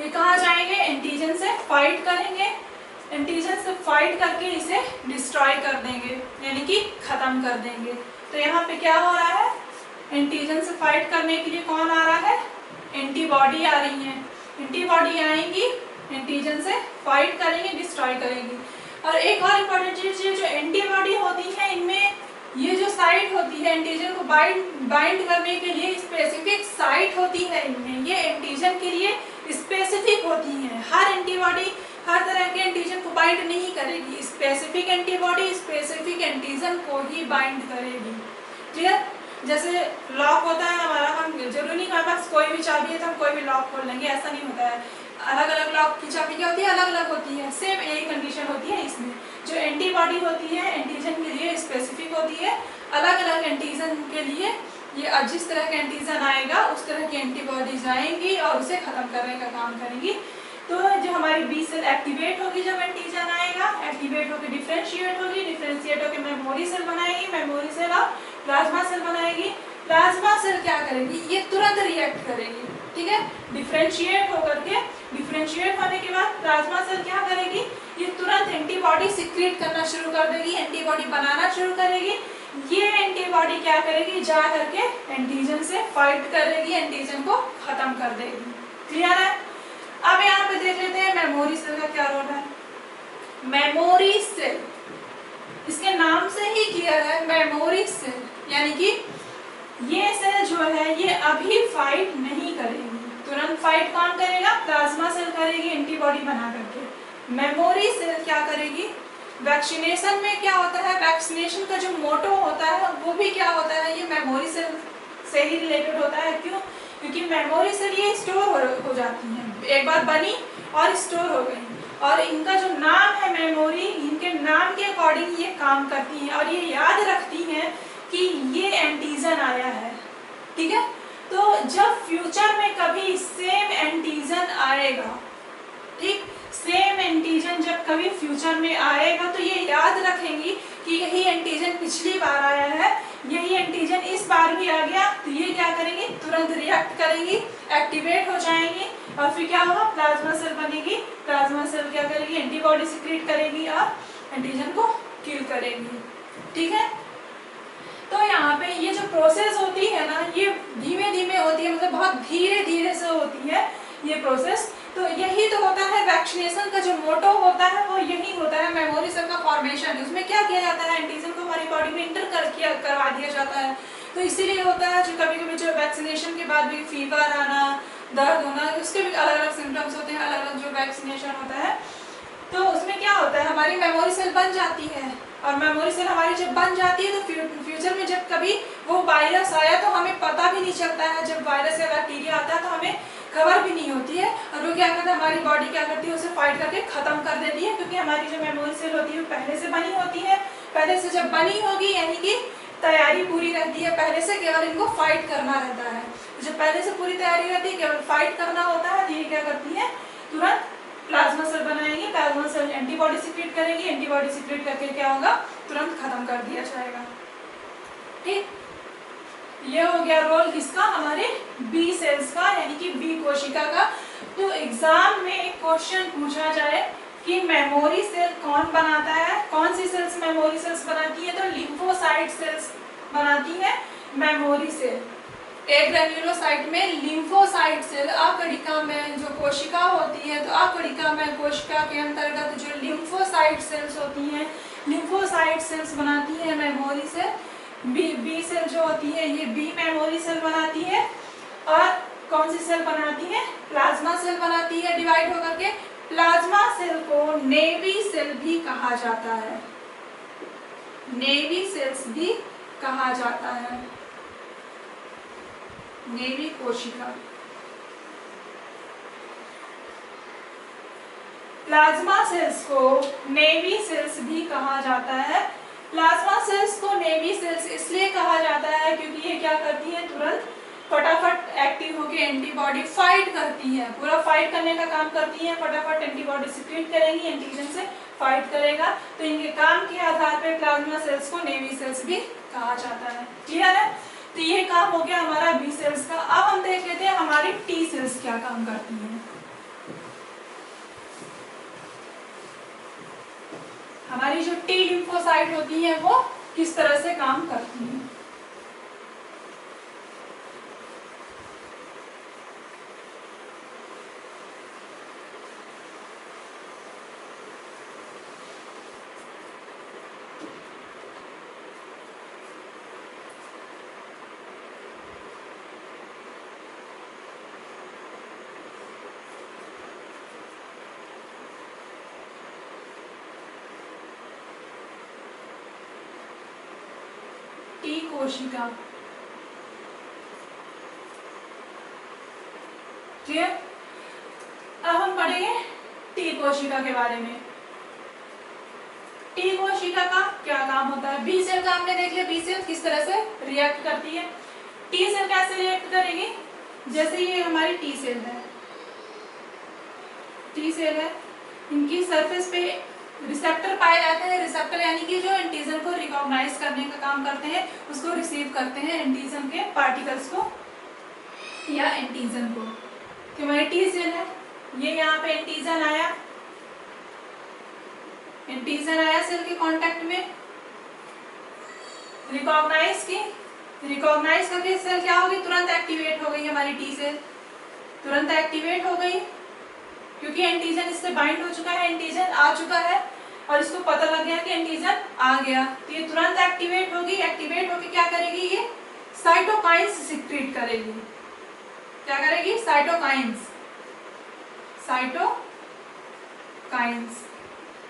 ये कहाँ जाएंगे, एंटीजन से फाइट करेंगे, एंटीजन से फाइट करके इसे डिस्ट्रॉय कर देंगे यानी कि खत्म कर देंगे। तो यहाँ पे क्या हो रहा है, एंटीजन से फाइट करने के लिए कौन आ रहा है, एंटीबॉडी आ रही है। एंटीबॉडी आएंगी, एंटीजन से फाइट करेंगे, डिस्ट्रॉय करेंगी। और एक और इम्पोर्टेंट चीज, जो एंटीबॉडी होती है इनमें ये जो साइट होती है एंटीजन को बाइंड करने के लिए स्पेसिफिक साइट होती है इनमें, ये एंटीजन के लिए स्पेसिफिक होती है। हर एंटीबॉडी हर तरह के एंटीजन को बाइंड नहीं करेगी, स्पेसिफिक एंटीबॉडी स्पेसिफिक एंटीजन को ही बाइंड करेगी। क्लियर? जैसे लॉक होता है हमारा, हम जरूरी नहीं हमारे पास कोई भी चाबी है तो हम कोई भी लॉक खोल लेंगे, ऐसा नहीं होता है। अलग अलग लॉक की चाबी क्या होती है, अलग अलग होती है। सेम एंटीबॉडी होती है एंटीजन के लिए स्पेसिफिक होती है, अलग अलग एंटीजन के लिए ये जिस तरह का एंटीजन आएगा उस तरह की एंटीबॉडीज आएंगी और उसे खत्म करने का काम करेंगी। तो जो हमारी बी सेल एक्टिवेट होगी जब एंटीजन आएगा, एक्टिवेट होकर डिफ्रेंशिएट होगी, डिफ्रेंशिएट होकर मेमोरी सेल बनाएगी, मेमोरी सेल और प्लाज्मा सेल बनाएगी। प्लाज्मा सेल क्या करेगी, ये तुरंत रिएक्ट करेगी, ठीक है, डिफ्रेंशिएट होकर के, डिफ्रेंशिएट होने के बाद प्लाज्मा सेल क्या करेगी, ये तुरंत एंटीबॉडी सिक्रीट करना शुरू कर देगी, एंटीबॉडी बनाना शुरू करेगी। ये एंटीबॉडी क्या करेगी, जा करके एंटीजन से फाइट करेगी, एंटीजन को खत्म कर देगी। क्लियर है? अब यहाँ पे देख लेते हैं मेमोरी सेल का क्या रोल है। मेमोरी सेल, इसके नाम से ही क्लियर है, मेमोरी सेल, यानी कि ये सेल जो है ये अभी फाइट नहीं करेगी, तुरंत फाइट कौन करेगा, प्लाज्मा सेल करेगी एंटीबॉडी बना करके। मेमोरी सेल क्या करेगी, वैक्सीनेशन में क्या होता है, वैक्सीनेशन का जो मोटो होता है वो भी क्या होता है, ये मेमोरी सेल से ही रिलेटेड होता है। क्यों? क्योंकि मेमोरी सेल ये स्टोर हो जाती हैं, एक बार बनी और स्टोर हो गई, और इनका जो नाम है मेमोरी, इनके नाम के अकॉर्डिंग ये काम करती हैं और ये याद रखती हैं कि ये एंटीजन आया है, ठीक है। तो जब फ्यूचर में कभी सेम एंटीजन आएगा, ठीक, सेम एंटीजन जब कभी फ्यूचर में आएगा तो ये याद रखेंगी कि यही एंटीजन पिछली बार आया है, यही एंटीजन इस बार भी आ गया, तो ये क्या करेंगी, तुरंत रिएक्ट करेंगी, एक्टिवेट हो जाएंगी और फिर क्या होगा, प्लाज्मा सेल बनेगी। प्लाज्मा सेल क्या करेगी, एंटीबॉडी सिक्रीट करेगी और एंटीजन को किल करेगी, ठीक है। तो यहाँ पे ये जो प्रोसेस होती है ना, ये धीमे धीमे होती है, मतलब बहुत धीरे धीरे से होती है ये प्रोसेस। तो यही तो होता है वैक्सीनेशन का जो मोटो होता है, वो यही होता है, मेमोरी सेल का फॉर्मेशन। उसमें क्या किया जाता है, एंटीजन को हमारी बॉडी में इंटर करवा दिया जाता है। तो इसीलिए होता है जो कभी कभी जो वैक्सीनेशन के बाद भी फीवर आना, दर्द होना, उसके भी अलग अलग सिम्टम्स होते हैं, अलग अलग जो वैक्सीनेशन होता है। तो उसमें क्या होता है, हमारी मेमोरी सेल बन जाती है, और मेमोरी सेल हमारी जब बन जाती है तो फ्यूचर में जब कभी वो वायरस आया तो हमें पता भी नहीं चलता है, जब वायरस या बैक्टीरिया आता है तो हमें खबर भी नहीं होती है, और वो क्या करता है, हमारी बॉडी क्या करती है, उसे फाइट करके खत्म कर देती है। क्योंकि हमारी जो मेमोरी सेल होती है वो पहले से बनी होती है, पहले से जब बनी होगी यानी कि तैयारी पूरी रहती है, पहले से केवल इनको फाइट करना रहता है। जब पहले से पूरी तैयारी रहती है, केवल फाइट करना होता है, तो ये क्या करती है, तुरंत प्लाज्मा सेल बनाएंगे, प्लाज्मा सेल एंटीबॉडी सिक्रीट करेंगी, एंटीबॉडी सिक्रीट करके क्या होगा, तुरंत खत्म कर दिया जाएगा, ठीक। ये हो गया रोल किसका, हमारे बी सेल्स का, यानी कि बी कोशिका का। तो एग्जाम में एक क्वेश्चन पूछा जाए कि मेमोरी सेल कौन बनाता है, कौन सी सेल्स मेमोरी सेल्स बनाती है, तो लिम्फोसाइट सेल्स बनाती है मेमोरी सेल। एक ग्रेन्युलोसाइट में लिम्फोसाइट सेल, अकड़िका में जो कोशिका होती है, तो अकड़िका में कोशिका के अंतर्गत जो लिम्फोसाइट सेल्स होती हैं, लिम्फोसाइट सेल्स बनाती है मेमोरी सेल। बी सेल जो होती है ये बी मेमोरी सेल बनाती है, और कौन सी सेल बनाती है, प्लाज्मा सेल बनाती है डिवाइड होकर के। प्लाज्मा सेल को नेवी सेल भी कहा जाता है, नेवी सेल्स भी कहा जाता है, नेवी कोशिका। प्लाज्मा सेल्स को नेवी सेल्स भी कहा जाता है। प्लाज्मा सेल्स को नेवी सेल्स इसलिए कहा जाता है क्योंकि ये क्या करती है, तुरंत फटाफट एक्टिव होकर एंटीबॉडी फाइट करती है, पूरा फाइट करने का काम करती है, फटाफट एंटीबॉडी सिक्रीट करेंगी, एंटीजन से फाइट करेगा। तो इनके काम के आधार पर प्लाज्मा सेल्स को नेवी सेल्स भी कहा जाता है। क्लियर है? तो ये काम हो गया हमारा बी सेल्स का। अब हम देख लेते हैं हमारी टी सेल्स क्या काम करती हैं। हमारी जो टी लिम्फोसाइट होती है वो किस तरह से काम करती है। टी कोशिका, ठीक है। अब हम पढ़ेंगे टी कोशिका के बारे में। टी कोशिका का क्या काम होता है? बी सेल का हमने देख लिया, बी सेल किस तरह से रिएक्ट करती है। टी सेल कैसे रिएक्ट करेगी? जैसे ये हमारी टी सेल है, टी सेल है, इनकी सरफेस पे रिसेप्टर पाए जाते हैं। रिसेप्टर यानी कि जो एंटीजन को रिकॉग्नाइज करने का काम करते हैं, उसको रिसीव करते हैं एंटीजन के पार्टिकल्स को या एंटीजन को। तो हमारी टी सेल है, ये यहाँ पे एंटीजन आया, एंटीजन आया सेल के कांटेक्ट में, रिकॉग्नाइज की, रिकॉग्नाइज करके सेल क्या होगी? तुरंत एक्टिवेट हो गई हमारी टी सेल, तुरंत एक्टिवेट हो गई क्योंकि एंटीजन इससे बाइंड हो चुका है, एंटीजन आ चुका है और इसको पता लग गया कि एंटीजन आ गया, तो ये तुरंत एक्टिवेट होगी। एक्टिवेट होकर क्या करेगी? ये साइटोकाइंस सिक्रीट करेगी। क्या करेगी? Cytokines, cytokines.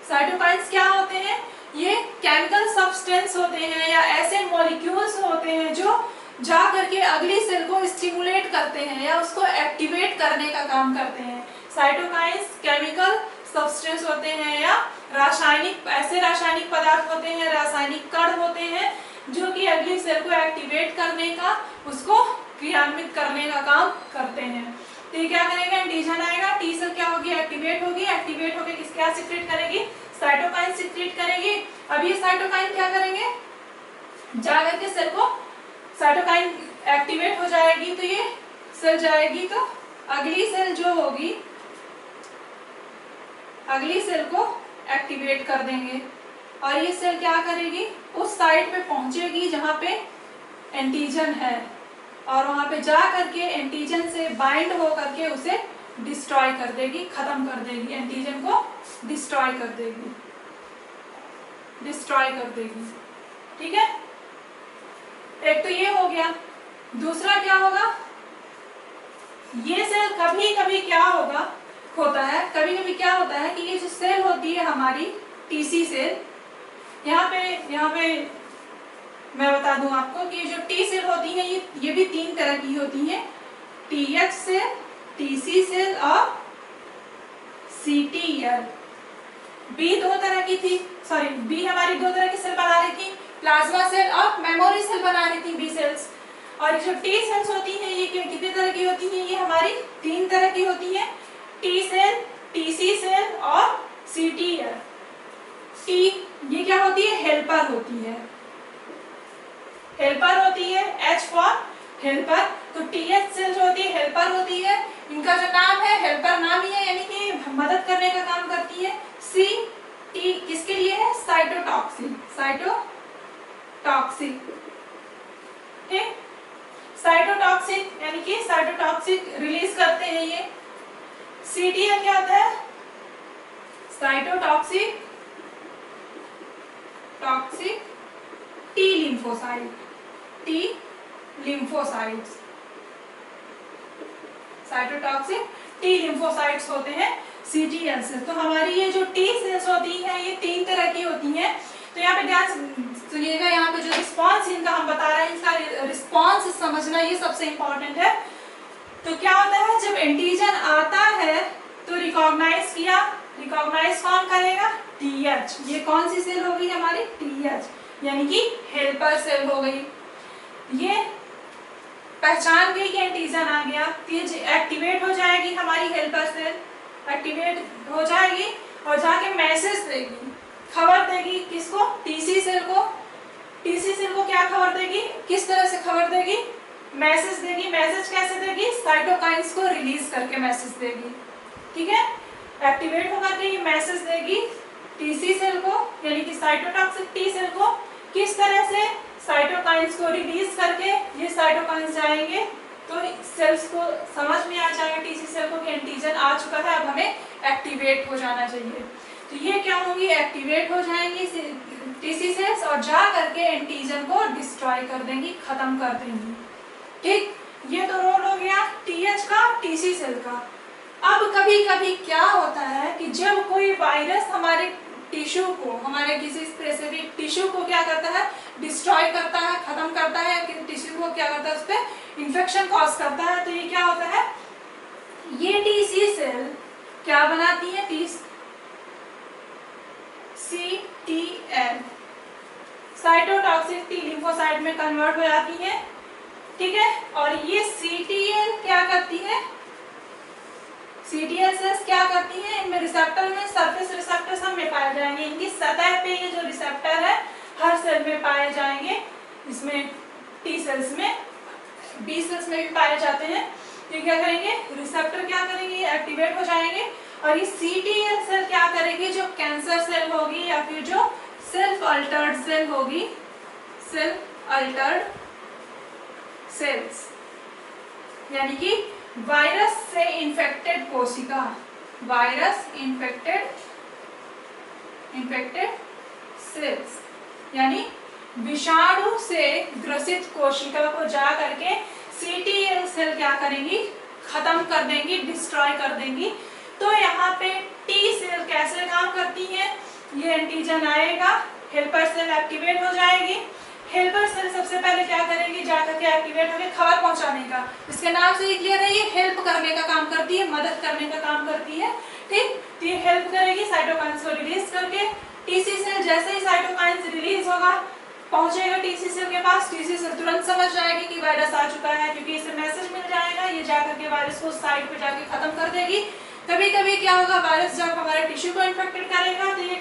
साइटोकाइंस क्या होते हैं? ये केमिकल सब्सटेंस होते हैं या ऐसे मॉलिक्यूल्स होते हैं जो जा करके अगली सेल को स्टिमुलेट करते हैं या उसको एक्टिवेट करने का काम करते हैं। साइटोकाइंस केमिकल सब्सटेंस होते हैं या रासायनिक, ऐसे रासायनिक पदार्थ होते हैं, रासायनिक कण होते हैं जो कि अगली सेल को एक्टिवेट करने का, उसको क्रियान्वित करने का काम करते हैं। तो ये क्या करेगा? एंटीजन आएगा, टी सेल क्या होगी? एक्टिवेट होगी, एक्टिवेट होकर किस क्या सिक्रेट करेगी? साइटोकाइन सिक्रेट करेगी। अब ये साइटोकाइन क्या करेंगे? जाकर के सेल को, साइटोकाइन एक्टिवेट हो जाएगी तो ये सेल जाएगी, तो अगली सेल जो होगी, अगली सेल को एक्टिवेट कर देंगे और ये सेल क्या करेगी? उस साइट पे पहुंचेगी जहां पे एंटीजन है और वहां पे जा करके एंटीजन से बाइंड हो करके उसे डिस्ट्रॉय कर देगी, खत्म कर देगी, एंटीजन को डिस्ट्रॉय कर देगी, डिस्ट्रॉय कर देगी। ठीक है, एक तो ये हो गया। दूसरा क्या होगा? ये सेल कभी कभी क्या होगा, होता है, कभी कभी क्या होता है कि ये जो सेल होती है हमारी टीसी सेल, यहाँ पे मैं बता दूं आपको कि जो टी सेल होती है ये भी 3 तरह की होती हैं, टीएच सेल, टीसी सेल और सीटीएल। बी 2 तरह की थी, सॉरी बी हमारी 2 तरह की सेल बना रही थी, प्लाज्मा सेल और मेमोरी सेल बना रही थी बी सेल्स। और जो टी सेल्स होती हैं ये कितने तरह की होती हैं? ये हमारी 3 तरह की होती हैं, टी सेल, टीसी सेल और सीटीएल। टी ये क्या होती है? हेल्पर होती है, हेल्पर होती है, एच फॉर हेल्पर। तो टीएच सेल जो होती है हेल्पर होती है, इनका जो नाम है हेल्पर नाम ही है, यानी कि मदद करने का काम करती है। सी टी किसके लिए है? Cytotoxin, cytotoxin. ठीक, साइटोटॉक्सिन यानी कि साइटोटॉक्सिक रिलीज करते हैं ये। सीटीएल क्या होता है? Cytotoxic, toxic T lymphocyte, T lymphocytes, cytotoxic T lymphocytes होते हैं सीटीएल से। तो हमारी ये जो टी सेल्स होती हैं ये 3 तरह की होती हैं। तो यहाँ पे ध्यान सुनिएगा, यहाँ पे जो रिस्पॉन्स इनका हम बता रहे हैं, इसका रिस्पॉन्स समझना ये सबसे इम्पोर्टेंट है। तो क्या होता है? जब एंटीजन आता है तो रिकॉग्नाइज किया, रिकॉग्नाइज कौन करेगा? टीएच। ये कौन सी सेल हो गई हमारी? टीएच, यानी कि हेल्पर सेल हो गई। ये पहचान गई कि एंटीजन आ गया, एक्टिवेट हो जाएगी हमारी हेल्पर सेल, एक्टिवेट हो जाएगी और जाके मैसेज देगी, खबर देगी किसको? टीसी सेल को। टीसी सेल को क्या खबर देगी? किस तरह से खबर देगी? मैसेज देगी। मैसेज कैसे देगी? साइटोकाइंस को रिलीज करके मैसेज देगी। ठीक है, एक्टिवेट होकर के ये मैसेज देगी टीसी सेल को, यानी कि साइटोटॉक्सिक टी सेल को। किस तरह से? साइटोकाइंस को रिलीज करके ये साइटोकाइंस जाएंगे तो सेल्स को समझ में आ जाएगा टीसी सेल को कि एंटीजन आ चुका है, अब हमें एक्टिवेट हो जाना चाहिए। तो ये क्या होंगी? एक्टिवेट हो जाएंगी टीसी सेल्स और जा करके एंटीजन को डिस्ट्रॉय कर देंगी, खत्म कर देंगी। ठीक, ये तो रोल हो गया टीएच का, टीसी सेल का। अब कभी कभी क्या होता है कि जब कोई वायरस हमारे टिश्यू को, हमारे किसी स्पेसिफिक टिश्यू को क्या करता है? डिस्ट्रॉय करता है, खत्म करता है, कि टिश्यू को क्या करता है? उस पर इन्फेक्शन कॉज करता है। तो ये क्या होता है? ये टीसी सेल क्या बनाती है? CTL, साइटोटॉक्सिक टी लिम्फोसाइट में कन्वर्ट हो जाती है, ठीक है। और ये CTL क्या करती है, CTL सेल्स क्या करती हैं, इनमें रिसेप्टर में सरफेस रिसेप्टर सब में पाए जाएंगे, इनकी सतह पे ये जो रिसेप्टर है हर सेल में पाए जाएंगे, इसमें टी सेल्स में, बी सेल्स में भी पाए जाते हैं। ये क्या करेंगे, रिसेप्टर क्या करेंगे, एक्टिवेट हो जाएंगे और ये CTL सेल क्या करेंगे, जो कैंसर सेल होगी या फिर जो सेल्फ अल्टर्ड सेल होगी, सेल्फ अल्टर्ड सेल्स, यानी कि वायरस से इन्फेक्टेड कोशिका, वायरस इन्फेक्टेड सेल्स, यानी विषाणु से ग्रसित कोशिका को जा करके CTL सेल क्या करेंगी, खत्म कर देंगी, डिस्ट्रॉय कर देंगी। तो यहाँ पे टी सेल कैसे काम करती है, ये एंटीजन आएगा, हेल्पर सेल एक्टिवेट हो जाएगी, हेल्पर सेल सबसे पहले क्या करेगी, जाकर के एक्टिवेट होकर खबर पहुंचाने का, इसके नाम से ये क्लियर है, ये हेल्प करने का काम करती है, मदद करने का काम करती है, ठीक। तो ये हेल्प करेगी साइटोकाइंस को रिलीज करके, टीसी सेल जैसे ही साइटोकाइंस रिलीज होगा पहुंचेगा टीसी सेल के पास, टीसी सेल तुरंत समझ जाएगी कि वायरस आ चुका है, क्योंकि इसे मैसेज मिल जाएगा, ये जाकर के वायरस को साइट पे जाके खत्म कर देगी। कभी कभी क्या होगा, वायरस जब हमारे टिश्यू को इन्फेक्टेड करेगा तो ये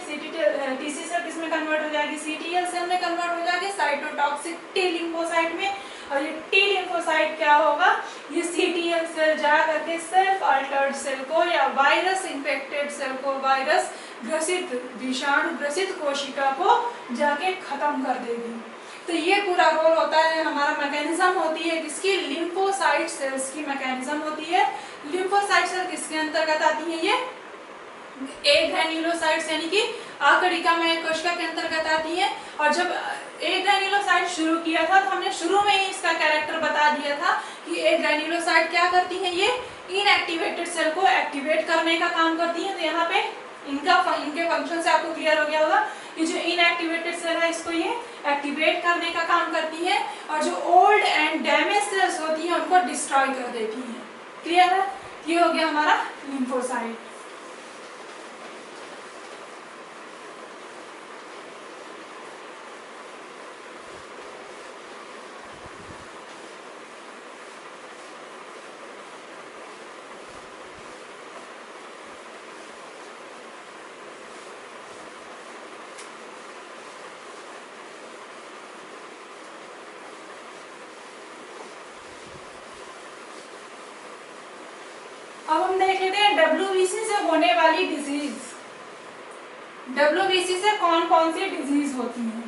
टीसी सेल किसमें कन्वर्ट हो जाएगी, CTL सेल में कन्वर्ट हो जाएगी, साइटोटॉक्सिक टी लिम्फोसाइट में। और ये टी लिम्फोसाइट क्या होगा, ये CTL सेल जा करके सेल्फ अल्टर्ड सेल को या वायरस इन्फेक्टेड सेल को, वायरस ग्रसित, विषाणु ग्रसित कोशिका को जाके खत्म कर देगी। तो ये पूरा रोल होता है, हमारा मैकेनिज्म होती है किसकी, लिम्फोसाइट सेल्स की मैकेनिज्म होती है। लिम्फोसाइट सेल किसके अंतर्गत आती है, ये ए ग्रैन्युलोसाइट्स यानी कि आकड़िकामय कोशिका के अंतर्गत आती है। और जब ए ग्रैन्युलोसाइट शुरू किया था तो हमने शुरू में ही इसका कैरेक्टर बता दिया था कि ए ग्रैन्युलोसाइट क्या करती है, ये इनएक्टिवेटेड सेल को एक्टिवेट करने का काम करती है। तो यहाँ पे इनके फंक्शन से आपको क्लियर हो गया होगा कि जो इनएक्टिवेटेड सेल है इसको ये एक्टिवेट करने का काम करती है, और जो ओल्ड एंड डैमेज सेल्स होती हैं उनको डिस्ट्रॉय कर देती हैं। क्लियर है, ये हो गया हमारा लिम्फोसाइट। अब हम देख लेते हैं WBC से होने वाली डिजीज। WBC से कौन कौन सी डिजीज होती है।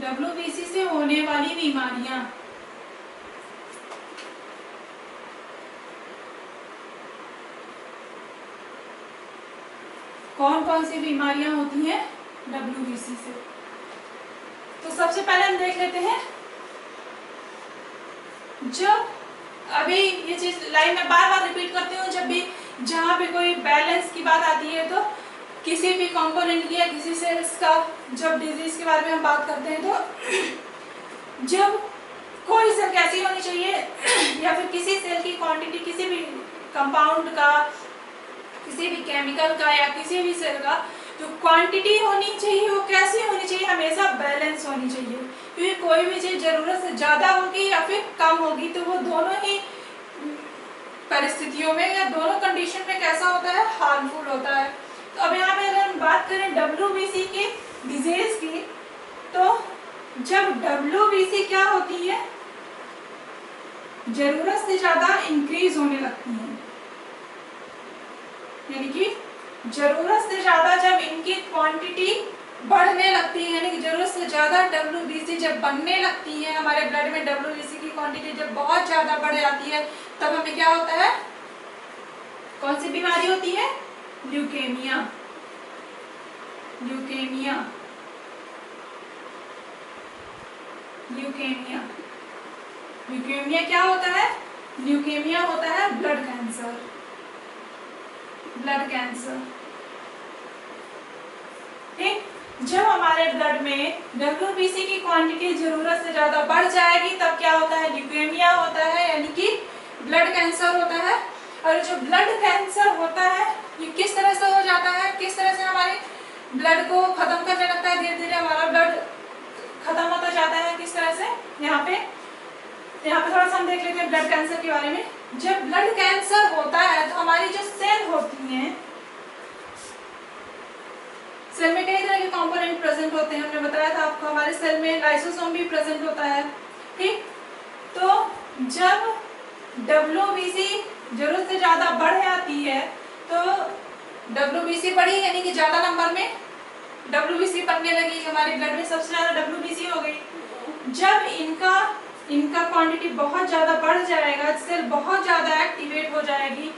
WBC से होने वाली बीमारियां, कौन कौन सी बीमारियां होती हैं WBC से। तो सबसे पहले हम देख लेते हैं, जब अभी ये चीज लाइन में बार बार रिपीट करती हूँ, जब भी जहाँ पे कोई बैलेंस की बात आती है तो किसी भी कंपोनेंट की या किसी सेल्स का जब डिजीज के बारे में हम बात करते हैं तो जब कोई सेल कैसी होनी चाहिए या फिर किसी सेल की क्वांटिटी, किसी भी कंपाउंड का, किसी भी केमिकल का या किसी भी सेल का जो क्वांटिटी होनी चाहिए वो कैसी होनी चाहिए, हमेशा बैलेंस होनी चाहिए। क्योंकि कोई भी चीज जरूरत से ज्यादा होगी या फिर कम होगी तो वो दोनों ही परिस्थितियों में या दोनों कंडीशन में कैसा होता है, हार्मफुल होता है। तो अब यहाँ पे अगर हम बात करें WBC की डिजीज की, तो जब WBC क्या होती है, जरूरत से ज्यादा इंक्रीज होने लगती है, यानी कि जरूरत से ज्यादा जब इनकी क्वांटिटी बढ़ने लगती है, यानी कि जरूरत से ज्यादा WBC जब बनने लगती है, हमारे ब्लड में WBC की क्वांटिटी जब बहुत ज्यादा बढ़ जाती है, तब हमें क्या होता है, कौन सी बीमारी होती है, ल्यूकेमिया। ल्यूकेमिया, ल्यूकेमिया ल्यूकेमिया क्या होता है? ल्यूकेमिया होता है ब्लड कैंसर, ब्लड कैंसर। ठीक, जब हमारे ब्लड में WBC की क्वांटिटी जरूरत से ज्यादा बढ़ जाएगी तब क्या होता है? ल्यूकेमिया होता है, यानी कि ब्लड कैंसर होता है। और जो ब्लड कैंसर होता है ये किस तरह से हो जाता है, किस तरह से हमारे ब्लड को खत्म करने लगता है, धीरे धीरे हमारा ब्लड खत्म होता जाता है, किस तरह से? यहाँ पे थोड़ा सा हम देख लेते हैं ब्लड कैंसर के बारे में। जब ब्लड कैंसर होता है तो हमारी जो सेल होती हैं, सेल में कई तरह के कंपोनेंट प्रेजेंट होते हैं। हमने बताया था आपको, हमारे सेल में लाइसोसोम भी प्रेजेंट होता है। ठीक, तो जब WBC जरूरत से ज्यादा बढ़ जाती है तो WBC बढ़ी, यानी कि ज्यादा नंबर में WBC बनने लगी, हमारे ब्लड में सबसे ज्यादा WBC हो गई। जब इनका क्वांटिटी बहुत ज्यादा बढ़ जाएगा, सेल बहुत ज्यादा एक्टिवेट हो जाएगी।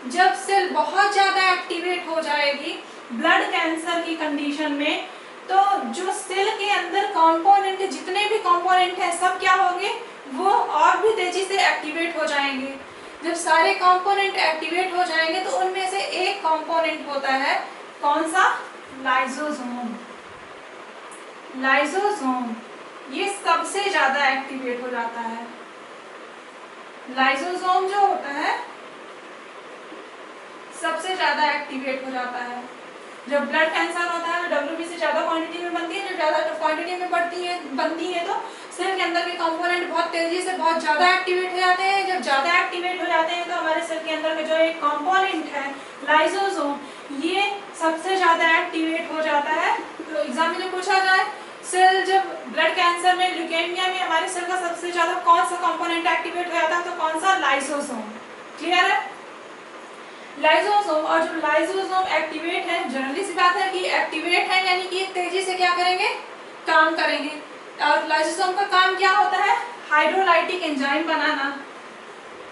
जब सेल बहुत ज्यादा एक्टिवेट हो जाएगी ब्लड कैंसर की कंडीशन में, तो जो सेल के अंदर कंपोनेंट, जितने भी कंपोनेंट हैं सब क्या होंगे? वो और भी तेजी से एक्टिवेट हो जाएंगे। जब सारे कंपोनेंट एक्टिवेट हो जाएंगे तो उनमें से एक कंपोनेंट होता है, कौन सा? लाइसोसोम। लाइसोसोम ये सबसे ज्यादा एक्टिवेट हो जाता है। लाइसोसोम जो होता है सबसे ज्यादा एक्टिवेट हो जाता है। जब ब्लड कैंसर होता है तो WBC ज्यादा क्वांटिटी में बनती है, जब ज्यादा क्वांटिटी में बनती है तो सेल के अंदर के कंपोनेंट बहुत तेजी से बहुत ज्यादा एक्टिवेट हो जाते हैं। जब ज्यादा एक्टिवेट हो जाते हैं तो हमारे सेल के अंदर का जो एक कंपोनेंट है लाइसोसोम, ये सबसे ज्यादा एक्टिवेट हो जाता है। तो एग्जाम में पूछा जाए सेल जब ब्लड कैंसर में, ल्यूकेमिया में हमारे सेल का सबसे ज्यादा कौन सा कंपोनेंट एक्टिवेट हो जाता है, तो कौन सा? लाइसोसोम। क्लियर है? लाइसोसोम। और जब लाइसोसोम एक्टिवेट है, जनरली सी बात है कि एक्टिवेट है यानी कि तेजी से क्या करेंगे? काम करेंगे। और लाइसोसोम का काम क्या होता है? हाइड्रोलाइटिक एंजाइम बनाना।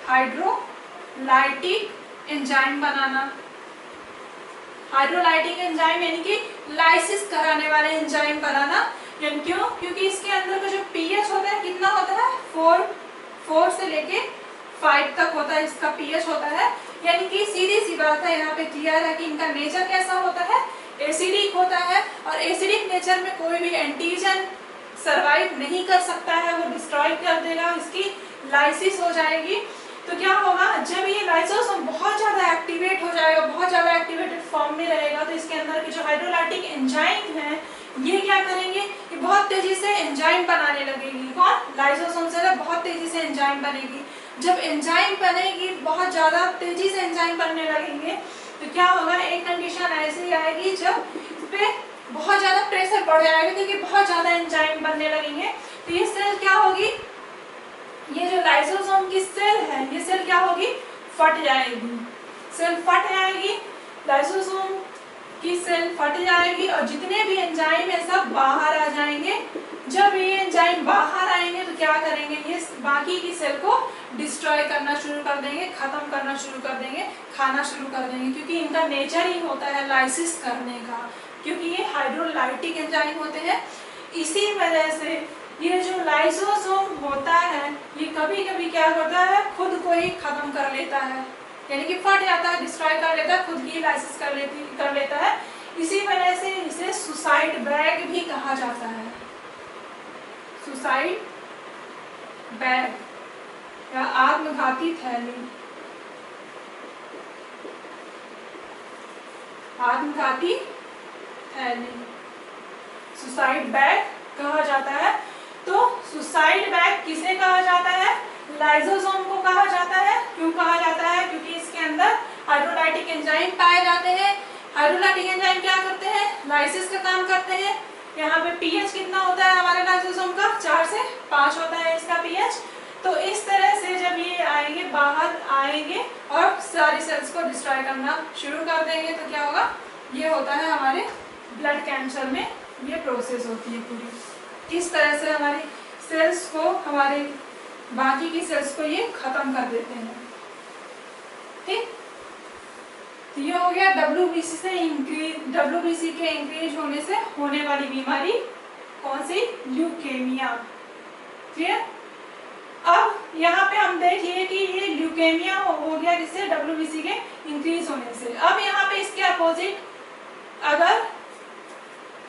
हाइड्रोलाइटिक एंजाइम बनाना। हाइड्रोलाइटिक एंजाइम यानी कि लाइसिस कराने वाले एंजाइम बनाना। क्यों? क्योंकि इसके अंदर का जो pH होता है कितना होता है? 4 से लेके 5 तक होता है, इसका pH होता है। यानी कि सीधी सी बात है, यहाँ पे क्लियर है कि इनका नेचर कैसा होता है? एसिडिक होता है। और एसिडिक नेचर में कोई भी एंटीजन सरवाइव नहीं कर सकता है, वो डिस्ट्रॉय कर देगा, इसकी लाइसिस हो जाएगी। तो क्या होगा? जब ये लाइसोसोम बहुत ज्यादा एक्टिवेट हो जाएगा, बहुत ज्यादा एक्टिवेटेड फॉर्म में रहेगा, तो इसके अंदर के जो हाइड्रोलाइटिक एंजाइम है ये क्या करेंगे? ये बहुत तेजी से एंजाइम बनाने लगेगी। कौन? लाइसोसोम से बहुत तेजी से एंजाइम बनेगी। जब एंजाइम बनेगी, बहुत ज्यादा तेजी से एंजाइम बनने लगेंगे, तो क्या होगा? एक कंडीशन ऐसी आएगी जब पे बहुत ज्यादा प्रेशर बढ़ जाएगा, क्योंकि बहुत ज्यादा एंजाइम बनने लगेंगे। तो ये सेल क्या होगी? ये जो लाइसोसोम की सेल है, ये सेल क्या होगी? फट जाएगी। सेल फट जाएगी, लाइसोसोम की सेल फट जाएगी और जितने भी एंजाइम है सब बाहर आ जाएंगे। जब ये एंजाइम बाहर आएंगे तो क्या करेंगे? ये बाकी की सेल को डिस्ट्रॉय करना शुरू कर देंगे, खत्म करना शुरू कर देंगे, खाना शुरू कर देंगे, क्योंकि इनका नेचर ही होता है लाइसिस करने का, क्योंकि ये हाइड्रोलाइटिक एंजाइम होते हैं। इसी वजह से ये जो लाइसोसोम होता है ये कभी कभी क्या करता है? खुद को ही खत्म कर लेता है, यानी कि फट जाता है, डिस्ट्रॉय कर लेता है, खुद की लाइसिस कर लेता है। इसी वजह से इसे सुसाइड बैग भी कहा जाता है। सुसाइड बैग या आत्मघाती थैली। आत्मघाती थैली, सुसाइड बैग कहा जाता है। तो सुसाइड बैग किसे कहा जाता है? लाइसोसोम को कहा जाता है। क्यों कहा जाता है? क्योंकि इसके अंदर हाइड्रोलाइटिक एंजाइम पाए जाते हैं। हाइड्रोलाइटिक एंजाइम क्या करते हैं? लाइसिस का काम करते हैं। यहाँ पे pH कितना होता है हमारे लाइसोसोम का? 4 से 5 होता है इसका pH। तो इस तरह से जब ये आएंगे, बाहर आएंगे और सारी सेल्स को डिस्ट्रॉय करना शुरू कर देंगे, तो क्या होगा? ये होता है हमारे ब्लड कैंसर में, ये प्रोसेस होती है पूरी। किस तरह से हमारी सेल्स को, हमारे बाकी की सेल्स को ये खत्म कर देते हैं। ठीक, तो ये हो गया WBC के इंक्रीज होने से होने वाली बीमारी, कौन सी? ल्यूकेमिया। क्लियर? अब यहाँ पे हम देखिए कि ये ल्यूकेमिया हो गया जिससे WBC के इंक्रीज होने से। अब यहाँ पे इसके अपोजिट अगर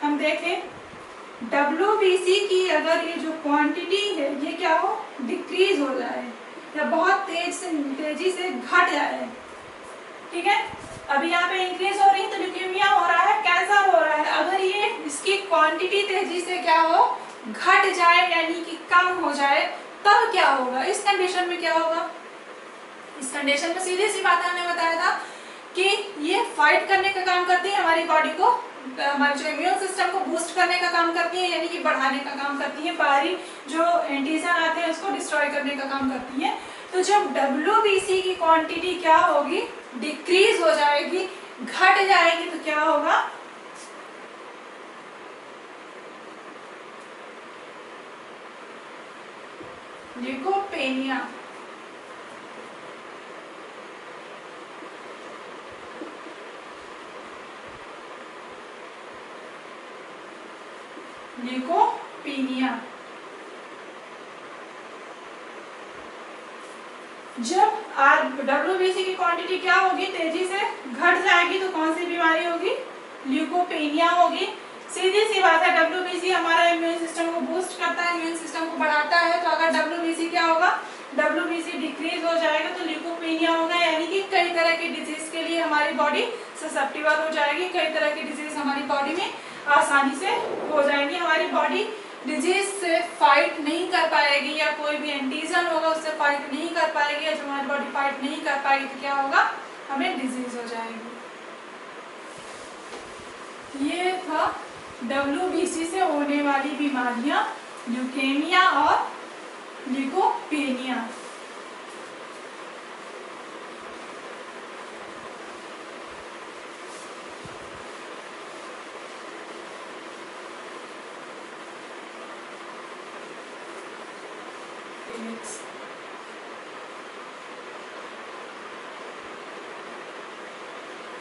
हम देखें WBC की अगर ये जो क्वांटिटी है ये क्या हो, डिक्रीज हो जाए या बहुत तेजी से घट जाए, ठीक है। अभी यहाँ पे इंक्रीज हो रही है तो ल्यूकेमिया हो रहा है, कैंसर हो रहा है। अगर ये इसकी क्वांटिटी तेजी से क्या हो, घट जाए यानी कि कम हो जाए, तब क्या होगा, इस कंडीशन में क्या होगा। इस कंडीशन में सीधी सी बात हमने बताया था कि ये फाइट करने का काम करती है, हमारी बॉडी को, हमारे जो इम्यून सिस्टम को बूस्ट करने का काम करती है, यानी कि बढ़ाने का काम करती है, बाहरी जो एंटीजन आते हैं उसको डिस्ट्रॉय करने का काम करती है। तो जब WBC की क्वांटिटी क्या होगी, डिक्रीज हो जाएगी, घट जाएगी, तो क्या होगा, ल्यूकोपेनिया। ल्यूकोपीनिया। जब WBC की क्वांटिटी क्या होगी, तेजी से घट जाएगी, तो कौन सी बीमारी होगी, ल्यूकोपेनिया होगी। सीधी सी बात है, WBC हमारा इम्यून सिस्टम को बूस्ट करता है, इम्यून सिस्टम को बढ़ाता है। तो अगर WBC क्या होगा, WBC डिक्रीज हो जाएगा तो ल्यूकोपेनिया होगा, यानी कि कई तरह की डिजीज के लिए हमारी बॉडी ससेप्टिबल हो जाएगी, कई तरह की डिजीज हमारी बॉडी में आसानी से हो जाएंगी। हमारी बॉडी डिजीज से फाइट नहीं कर पाएगी, या कोई भी एंटीजन होगा उससे फाइट नहीं कर पाएगी, या जो हमारी बॉडी फाइट नहीं कर पाएगी तो क्या होगा, हमें डिजीज हो जाएगी। ये था WBC से होने वाली बीमारियां, ल्यूकेमिया और ल्यूकोपेनिया।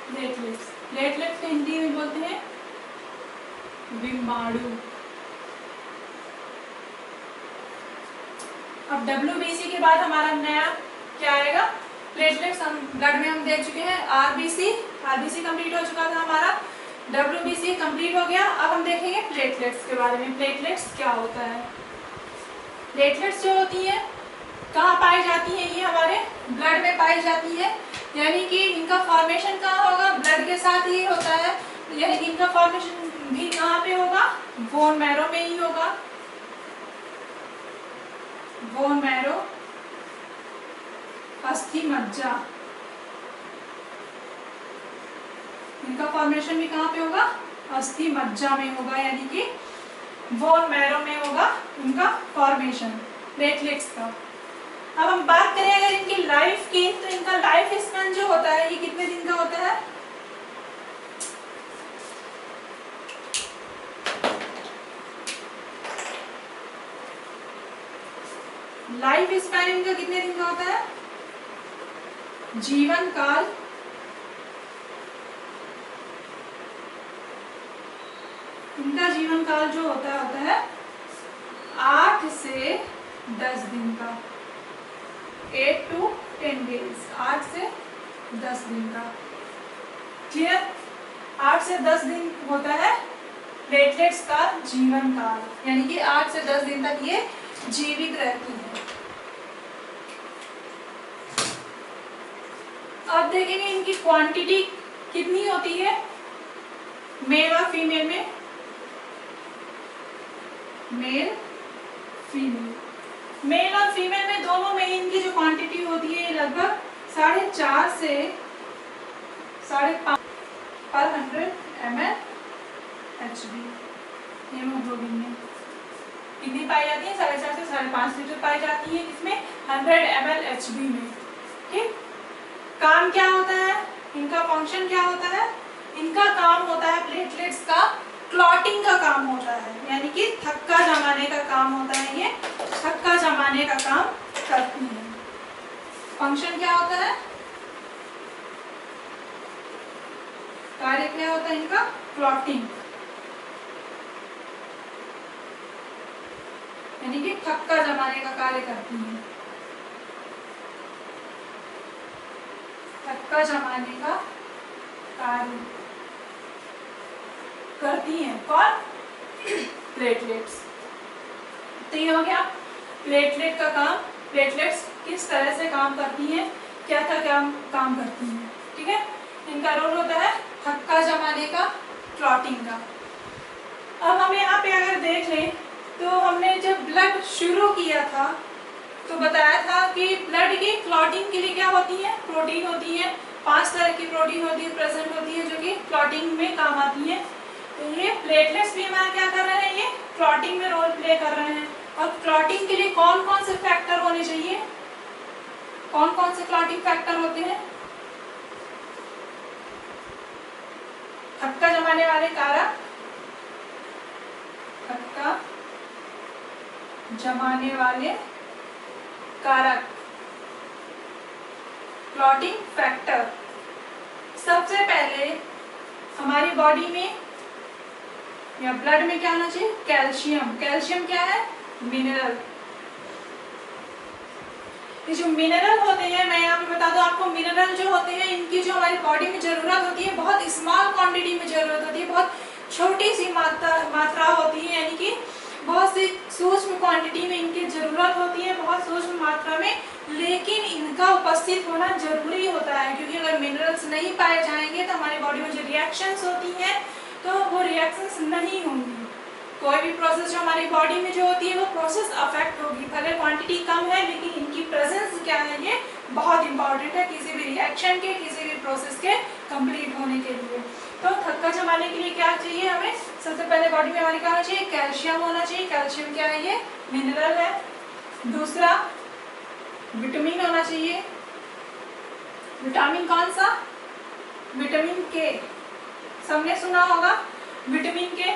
प्लेटलेट्स, प्लेटलेट्स को हिंदी में बोलते हैं विमाणु। अब WBC के बाद हमारा नया क्या आएगा, प्लेटलेट्स। हम ब्लड में हम देख चुके हैं RBC कंप्लीट हो चुका था हमारा, WBC कंप्लीट हो गया। अब हम देखेंगे प्लेटलेट्स के बारे में। प्लेटलेट्स क्या होता है, प्लेटलेट्स जो होती है कहाँ पाई जाती है, ये हमारे ब्लड में पाई जाती है, यानी कि इनका फॉर्मेशन कहाँ होगा, ब्लड के साथ ही होता है, यानी कि इनका फॉर्मेशन भी कहाँ पे होगा, बोन मैरो में ही होगा। बोन मैरो, अस्थि मज्जा, इनका फॉर्मेशन भी कहाँ पे होगा, अस्थि मज्जा में होगा, यानी कि बोन मैरो में होगा इनका फॉर्मेशन प्लेटलेट्स का। अब हम बात करें अगर इनकी लाइफ की, तो इनका लाइफ स्पैन जो होता है ये कितने दिन का होता है, लाइफ स्पैन इनका कितने दिन का होता है, जीवन काल इनका जीवन काल जो होता है 8 से 10 दिन का, 8 to 10 days, 8 से 10 दिन का। क्लियर, 8 से 10 दिन होता है प्लेटलेट्स का जीवन काल, यानी कि 8 से 10 दिन तक ये जीवित रहती है। अब देखेंगे इनकी क्वांटिटी कितनी होती है मेल और फीमेल में, मेल फीमेल, मेल और फीमेल में दोनों में इनकी जो क्वांटिटी होती है लगभग 4.5 से 5.5 पर 100 ml HB हीमोग्लोबिन में कितनी पाई जाती है, 4.5 से 5.5 लीटर पाई जाती है, इसमें 100 ml HB में। ठीक, काम क्या होता है, इनका फंक्शन क्या होता है, इनका काम होता है प्लेटलेट्स का क्लॉटिंग का काम होता है, यानी कि थक्का जमाने का काम होता है, ये थक्का जमाने का काम करती है। फंक्शन क्या होता है, कार्य क्या होता है इनका, क्लॉटिंग, यानी कि थक्का जमाने का कार्य करती है। थक्का जमाने का कार्य करती हैं कौन? प्लेटलेट्स। तो ये हो गया प्लेटलेट का काम। प्लेटलेट्स किस तरह से काम करती हैं, क्या क्या काम करती हैं, ठीक है। इनका रोल होता है थक्का जमाने का, क्लॉटिंग का। अब हम यहाँ पे अगर देख लें तो हमने जब ब्लड शुरू किया था तो बताया था कि ब्लड की क्लॉटिंग के लिए क्या होती है, प्रोटीन होती है। 5 तरह की प्रोटीन होती है, प्रेजेंट होती है, जो कि क्लॉटिंग में काम आती है। तो ये प्लेटलेट्स भी हमारा क्या कर रहे हैं, ये क्लॉटिंग में रोल प्ले कर रहे हैं। और क्लॉटिंग के लिए कौन कौन से फैक्टर होने चाहिए, कौन कौन से क्लॉटिंग फैक्टर होते हैं? थक्का जमाने वाले कारक, थक्का जमाने वाले कारक, क्लॉटिंग फैक्टर। सबसे पहले हमारी बॉडी में या ब्लड में क्या होना चाहिए? कैल्शियम। कैल्शियम क्या है? मिनरल। ये जो मिनरल होते हैं, मैं यहाँ पे बता दूं आपको, मिनरल जो होते हैं इनकी जो हमारी बॉडी में जरूरत होती है बहुत स्मॉल क्वांटिटी में जरूरत होती है, बहुत छोटी सी मात्रा होती है, यानी कि बहुत सी सूक्ष्म क्वांटिटी में इनकी जरूरत होती है, बहुत सूक्ष्म मात्रा में, लेकिन इनका उपस्थित होना जरूरी होता है। क्योंकि अगर मिनरल्स नहीं पाए जाएंगे तो हमारी बॉडी में जो रिएक्शंस होती हैं तो वो रिएक्शंस नहीं होंगी। कोई भी प्रोसेस जो हमारी बॉडी में जो होती है वो प्रोसेस अफेक्ट होगी। भले क्वांटिटी कम है लेकिन इनकी प्रेजेंस क्या है, ये बहुत इंपॉर्टेंट है किसी भी रिएक्शन के, किसी भी प्रोसेस के कंप्लीट होने के लिए। तो थक्का जमाने के लिए क्या चाहिए हमें? सबसे पहले बॉडी में हमारे क्या होना चाहिए? कैल्शियम होना चाहिए। कैल्शियम क्या है? ये मिनरल है। दूसरा विटामिन होना चाहिए। विटामिन कौन सा? विटामिन के, सबने सुना होगा विटामिन के।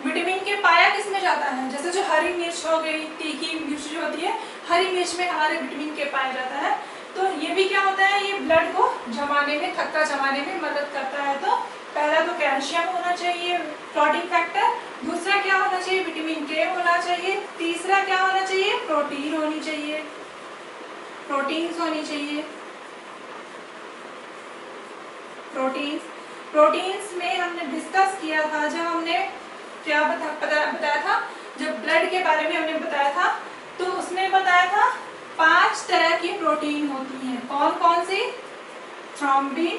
विटामिन के पाया किस में जाता है? जैसे जो हरी मिर्च हो गई, तीखी मिर्च जो होती है, हरी मिर्च में हमारे विटामिन के पाया जाता है। तो ये भी क्या होता है, ये ब्लड को जमाने में, थक्का जमाने में मदद करता है। तो पहला तो कैल्शियम होना चाहिए क्लॉटिंग फैक्टर, दूसरा क्या होना चाहिए? विटामिन के होना चाहिए, तीसरा क्या होना चाहिए? प्रोटीन होनी चाहिए, प्रोटीन्स होनी चाहिए। प्रोटीन्स में हमने डिस्कस किया था, जब हमने क्या बताया था, जब ब्लड के बारे में हमने बताया था तो उसमें बताया था 5 तरह की प्रोटीन होती हैं। कौन कौन सी? Thrombin,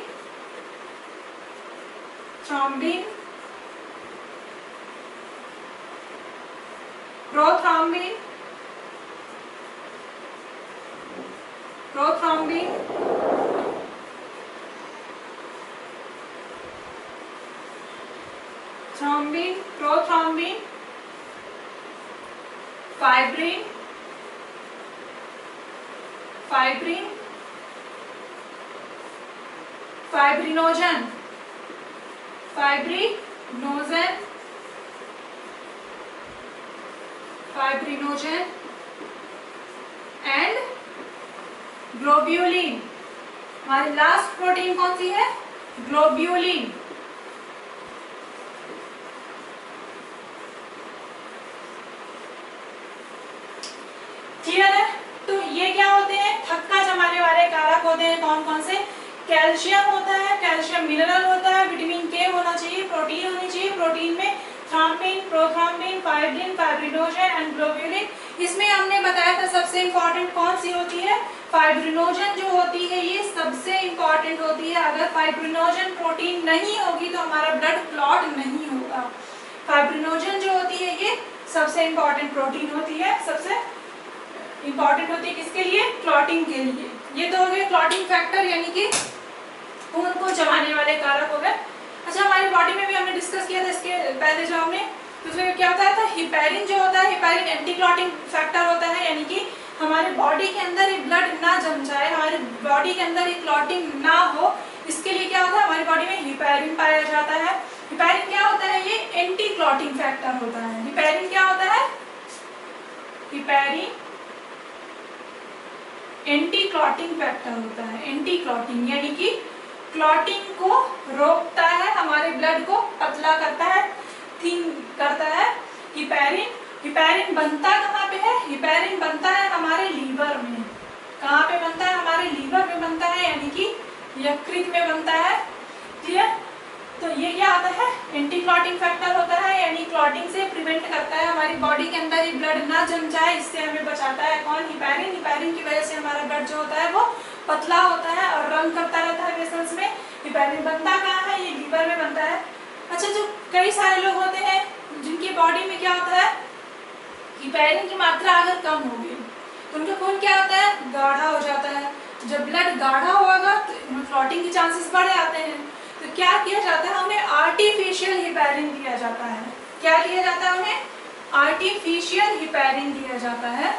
prothrombin, thrombin, prothrombin, fibrin, fibrinogen, and globulin. हमारी लास्ट प्रोटीन कौन सी है? ग्लोब्यूलिन। क्लियर है? तो ये क्या होते हैं? थक्का जमाने वाले कारक होते हैं। कौन कौन से? कैल्शियम होता है, कैल्शियम मिनरल होता है, विटामिन के होना चाहिए, प्रोटीन होनी चाहिए, प्रोटीन में thrombin, prothrombin, fibrin, fibrinogen and globulin. इसमें हमने बताया था सबसे इंपॉर्टेंट कौन सी होती है? फाइब्रिनोजन जो होती है ये सबसे इंपॉर्टेंट होती है। अगर फाइब्रिनोजन प्रोटीन नहीं होगी तो हमारा ब्लड क्लॉट नहीं होगा। फाइब्रिनोजन जो होती है ये सबसे इंपॉर्टेंट प्रोटीन होती है, सबसे इंपॉर्टेंट होती है किसके लिए? क्लॉटिंग के लिए। ये तो हो गए क्लॉटिंग फैक्टर, यानी कि खून को जमाने वाले कारक हो गए। अच्छा, हमारी बॉडी में भी हमने डिस्कस किया था इसके पहले जो हमने, तो उसमें क्या होता था? हिपैरिन जो होता है, हिपैरिन एंटी क्लॉटिंग फैक्टर होता है, यानी कि हमारे बॉडी के अंदर ये ब्लड ना जम जाए, हमारी बॉडी के अंदर ये क्लॉटिंग ना हो, इसके लिए क्या होता है? हमारी बॉडी में हिपैरिन पाया जाता है। हिपैरिन क्या होता है? ये एंटी क्लॉटिंग फैक्टर होता है। हिपैरिन क्या होता है? हिपैरिन एंटी क्लॉटिंग फैक्टर होता है। एंटी क्लॉटिंग यानी कि क्लॉटिंग को रोकता है, हमारे ब्लड को पतला करता है, थिन करता है। हिपैरिन बनता कहाँ पे है? हिपैरिन बनता है हमारे लीवर में। कहाँ पे बनता है? हमारे लीवर में बनता है, यानी कि यकृत ये क्या होता है, एंटी क्लॉटिंग फैक्टर होता है, यानी क्लॉटिंग से प्रिवेंट करता है, हमारी बॉडी के अंदर ही ब्लड ना जम जाए, इससे हमें बचाता है। कौन? हिपैरिन। हिपैरिन की वजह से हमारा ब्लड जो होता है वो पतला होता है और रन करता रहता है वेसल्स में। हिपैरिन बनता कहाँ है? ये लीवर में बनता है। अच्छा, जो कई सारे लोग होते हैं जिनकी बॉडी में क्या होता है, हिपैरिन की मात्रा अगर कम होगी तो उनका खून क्या होता है, गाढ़ा हो जाता है। जब ब्लड गाढ़ा होगा तो क्लॉटिंग के चांसेस बढ़ जाते हैं। तो क्या किया जाता है, हमें आर्टिफिशियल हिपैरिन दिया जाता है। क्या दिया जाता है हमें? आर्टिफिशियल हिपैरिन दिया जाता है।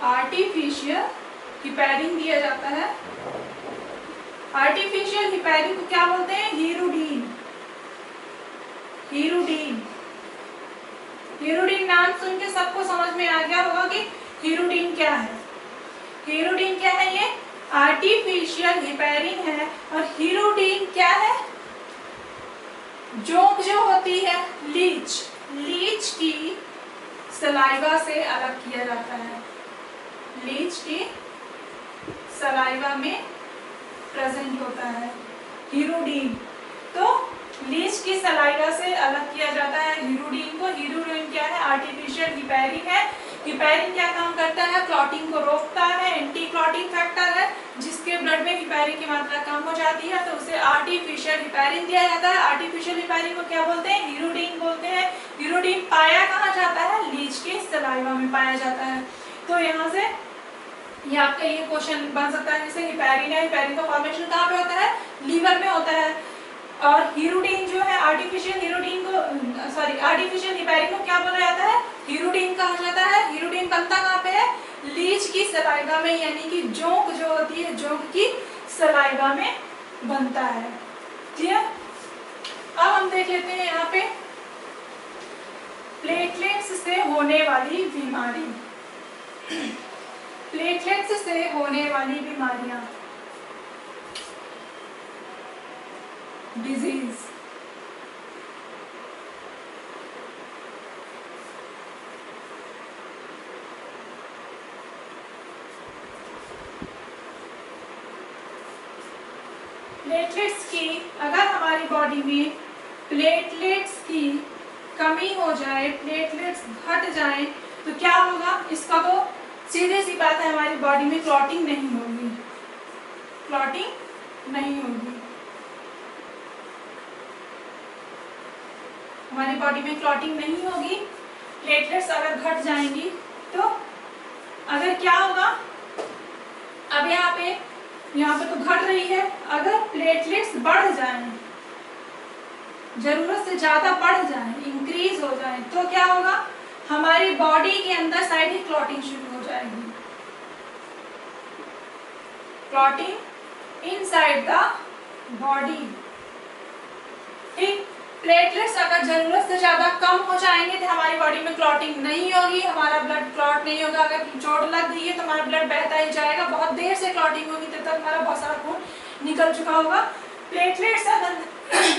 आर्टिफिशियल हिपैरिन दिया जाता है। आर्टिफिशियल हिपैरिन को क्या बोलते हैं? हीरोडीन। हीरोडीन। हीरोडीन नाम सुन के सबको समझ में आ गया होगा कि हीरोडीन क्या है। हीरोडीन क्या है? ये आर्टिफिशियल हिपैरिन है। और हीरोडीन क्या है? जोंक जो होती है, लीच, लीच की सलाइवा से अलग किया जाता है। लीच की सलाइवा में प्रेजेंट होता है हीरोडीन। तो लीच की सलाइवा से अलग किया जाता है हीरोडीन को। हीरोडीन क्या है? आर्टिफिशियल हिपैरिन है। हिपैरिन क्या काम करता है? क्लॉटिंग को रोकता है, एंटी क्लॉटिंग फैक्टर है। जिसके ब्लड में हिपैरिन की मात्रा कम हो जाती है तो उसे आर्टिफिशियल हिपैरिन दिया जाता है। आर्टिफिशियल हिपैरिन को क्या बोलते हैं? हीरोडीन बोलते हैं। हीरोडीन पाया कहाँ जाता है? लीच के सलाइवा में पाया जाता है। तो यहाँ से ये आपका ये क्वेश्चन बन सकता है, जैसे हिपैरिन है, हिपैरिन का फॉर्मेशन कहाँ पे होता है? लीवर में होता है। और हीरोडीन जो है, आर्टिफिशियल हीरोडीन को, सॉरी, आर्टिफिशियल हिपैरिन को क्या बोला जाता है? हीरोडीन कहा जाता है। हीरोडीन बनता कहाँ पे है? लीच की सलाइवा में, यानी कि जोंक जो होती है, जोंक की सलाइवा में बनता है। ठीक है। अब हम देख लेते हैं यहाँ पे प्लेटलेट्स से होने वाली बीमारी। प्लेटलेट्स से होने वाली बीमारियां, डिजीज। प्लेटलेट्स की, अगर हमारी बॉडी में प्लेटलेट्स की कमी हो जाए, प्लेटलेट्स घट जाए तो क्या होगा? इसका तो सीधी सी बात है, हमारी बॉडी में क्लॉटिंग नहीं होगी। क्लॉटिंग नहीं होगी। हमारी बॉडी में क्लॉटिंग नहीं होगी। प्लेटलेट्स अगर घट जाएंगी तो अगर क्या होगा, अब यहाँ पे तो घट रही है, अगर प्लेटलेट्स बढ़ जाएं, जरूरत से ज्यादा बढ़ जाएं, इंक्रीज हो जाएं, तो क्या होगा? हमारी बॉडी के अंदर साइड ही क्लॉटिंग शुरू हो जाएगी। Clotting inside the body. ठीक। प्लेटलेट्स अगर जरूरत से ज्यादा कम हो जाएंगे तो हमारी बॉडी में क्लॉटिंग नहीं होगी, हमारा ब्लड क्लॉट नहीं होगा। अगर चोट लग गई है तो हमारा ब्लड बहता ही जाएगा, बहुत देर से क्लॉटिंग होगी, तब तक हमारा बहुत सारा खून निकल चुका होगा। प्लेटलेट्स अगर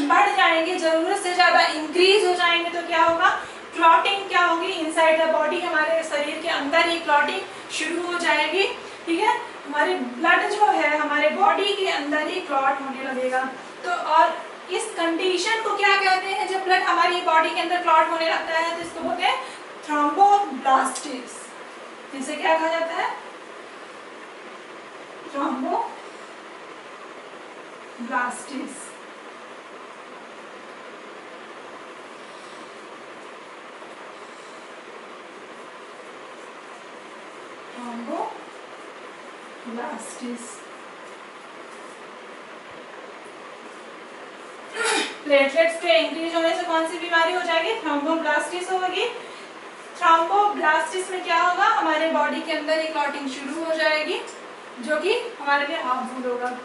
बढ़ जाएंगे, जरूरत से ज्यादा इंक्रीज हो जाएंगे तो क्या होगा? क्लॉटिंग क्या होगी? इनसाइड द बॉडी, हमारे शरीर के अंदर ही क्लॉटिंग शुरू हो जाएगी। ठीक है। हमारे ब्लड जो है हमारे बॉडी के अंदर ही क्लॉट होने लगेगा। तो और इस कंडीशन को क्या कहते हैं? जब ब्लड हमारी बॉडी के अंदर क्लॉट होने लगता है तो इसको बोलते हैं थ्रोम्बोब्लास्टिस। इसे क्या कहा जाता है? थ्रोम्बोब्लास्टिस। थ्रोम्बोब्लास्टिस। प्लेटलेट्स के इंक्रीज होने से कौन सी बीमारी हो जाएगी? थ्रोम्बोब्लास्टिस होगी। थ्रोम्बोब्लास्टिस में क्या होगा? हमारे बॉडी के अंदर ही क्लॉटिंग शुरू हो जाएगी, जो कि हमारे लिए हार्मफुल होगा।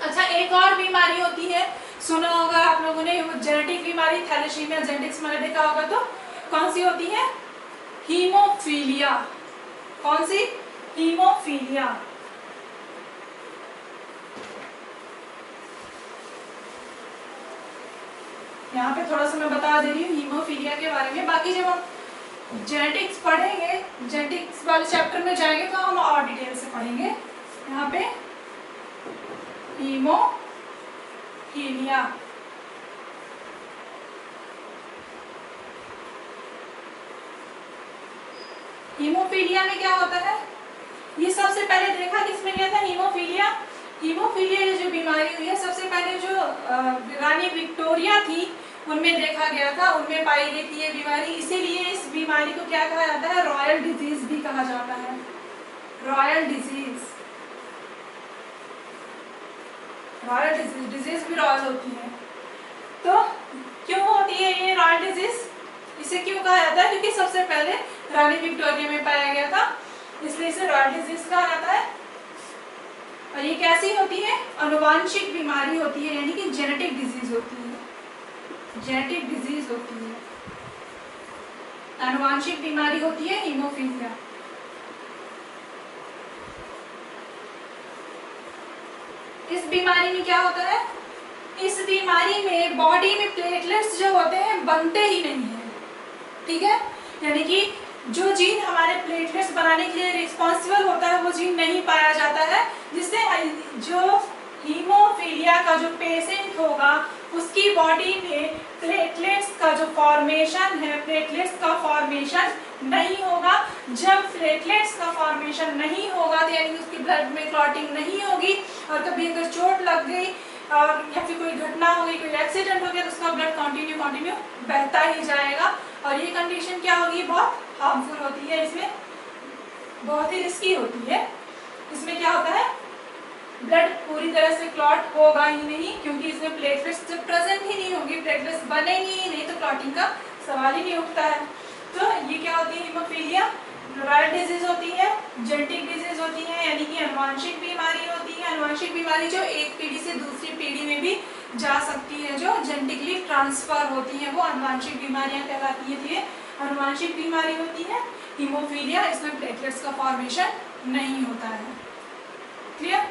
अच्छा, एक और बीमारी होती है, सुना होगा आप लोगों ने, वो जेनेटिक बीमारी, थैलेसीमिया जेनेटिक्स में देखा होगा। तो कौन सी होती है? हीमोफीलिया। कौन सी? हीमोफीलिया। यहाँ पे थोड़ा सा मैं बता दे रही हूँ हीमोफीलिया के बारे में। बाकी जब हम जेनेटिक्स पढ़ेंगे, जेनेटिक्स वाले चैप्टर में जाएंगे तो हम और डिटेल से पढ़ेंगे। यहाँ पे हीमोफीलिया, हीमोफीलिया में क्या होता है, ये सबसे पहले देखा किसमें गया था, हीमोफीलिया। हीमोफीलिया ये जो बीमारी हुई है सबसे पहले जो रानी विक्टोरिया थी उनमें देखा गया था, उनमें पाई गई थी ये बीमारी। इसीलिए इस बीमारी को क्या कहा जाता है, रॉयल डिजीज भी कहा जाता है, रॉयल डिजीज। रॉयल डिजीज भी रॉयल होती है। तो क्यों होती है ये रॉयल डिजीज, इसे क्यों कहा जाता है, क्योंकि सबसे पहले रानी विक्टोरिया में पाया गया था, इसलिए इसे रॉयल डिजीज कहा जाता है। और ये कैसी होती है, अनुवांशिक बीमारी होती है, यानी कि जेनेटिक डिजीज होती है, जेनेटिक डिजीज होती है, अनुवांशिक बीमारी होती है हीमोफीलिया। इस बीमारी में क्या होता है, इस बीमारी में बॉडी में प्लेटलेट्स जो होते हैं बनते ही नहीं है, ठीक है, यानी कि जो जीन हमारे प्लेटलेट्स बनाने के लिए रिस्पॉन्सिबल होता है वो जीन नहीं पाया जाता है, जिससे जो हीमोफीलिया का जो पेशेंट होगा उसकी बॉडी में प्लेटलेट्स का जो फॉर्मेशन है, प्लेटलेट्स का फॉर्मेशन नहीं होगा। जब प्लेटलेट्स का फॉर्मेशन नहीं होगा तो यानी उसकी ब्लड में क्लॉटिंग नहीं होगी, और कभी अगर चोट लग गई और या फिर कोई घटना हो गई, कोई एक्सीडेंट हो गया तो उसका ब्लड कंटिन्यू बहता ही जाएगा, और ये कंडीशन क्या होगी, बहुत हार्मफुल होती है, इसमें बहुत ही रिस्की होती है। इसमें क्या होता है, ब्लड पूरी तरह से क्लॉट होगा ही नहीं, क्योंकि इसमें प्लेटलेट्स जब प्रेजेंट ही नहीं होगी, प्लेटलेट्स बनेंगे ही नहीं, तो क्लॉटिंग का सवाल ही नहीं उठता है। तो ये क्या होती है, हीमोफीलिया रॉयल डिजीज होती है, जेनेटिक डिजीज होती है, यानी कि अनुवांशिक बीमारी होती है। अनुवांशिक बीमारी जो एक पीढ़ी से दूसरी पीढ़ी में भी जा सकती है, जो जेनेटिकली ट्रांसफर होती है, वो अनुवांशिक बीमारियां कहलाती है। ये अनुवांशिक बीमारी होती है हीमोफीलिया, इसमें प्लेटलेट्स का फॉर्मेशन नहीं होता है। क्लियर?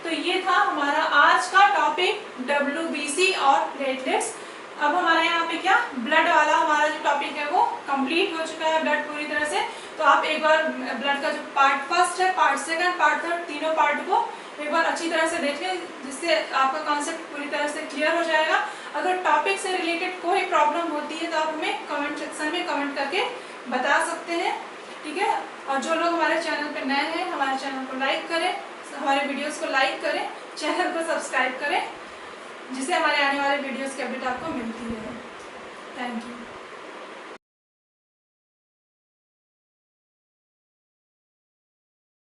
तो ये था हमारा आज का टॉपिक WBC और प्लेटलेट्स। अब हमारे यहाँ पे क्या ब्लड वाला हमारा जो टॉपिक है वो कंप्लीट हो चुका है, ब्लड पूरी तरह से। तो आप एक बार ब्लड का जो पार्ट फर्स्ट है, पार्ट सेकंड, पार्ट थर्ड, तीनों पार्ट को एक बार अच्छी तरह से देख लें, जिससे आपका कॉन्सेप्ट पूरी तरह से क्लियर हो जाएगा। अगर टॉपिक से रिलेटेड कोई प्रॉब्लम होती है तो आप हमें कमेंट सेक्शन में कमेंट करके बता सकते हैं, ठीक है। और जो लोग हमारे चैनल पर नए हैं, हमारे चैनल को लाइक करें, हमारे वीडियोस को लाइक करें, चैनल को सब्सक्राइब करें, जिससे हमारे आने वाले वीडियोस की अपडेट आपको मिलती है। Thank you.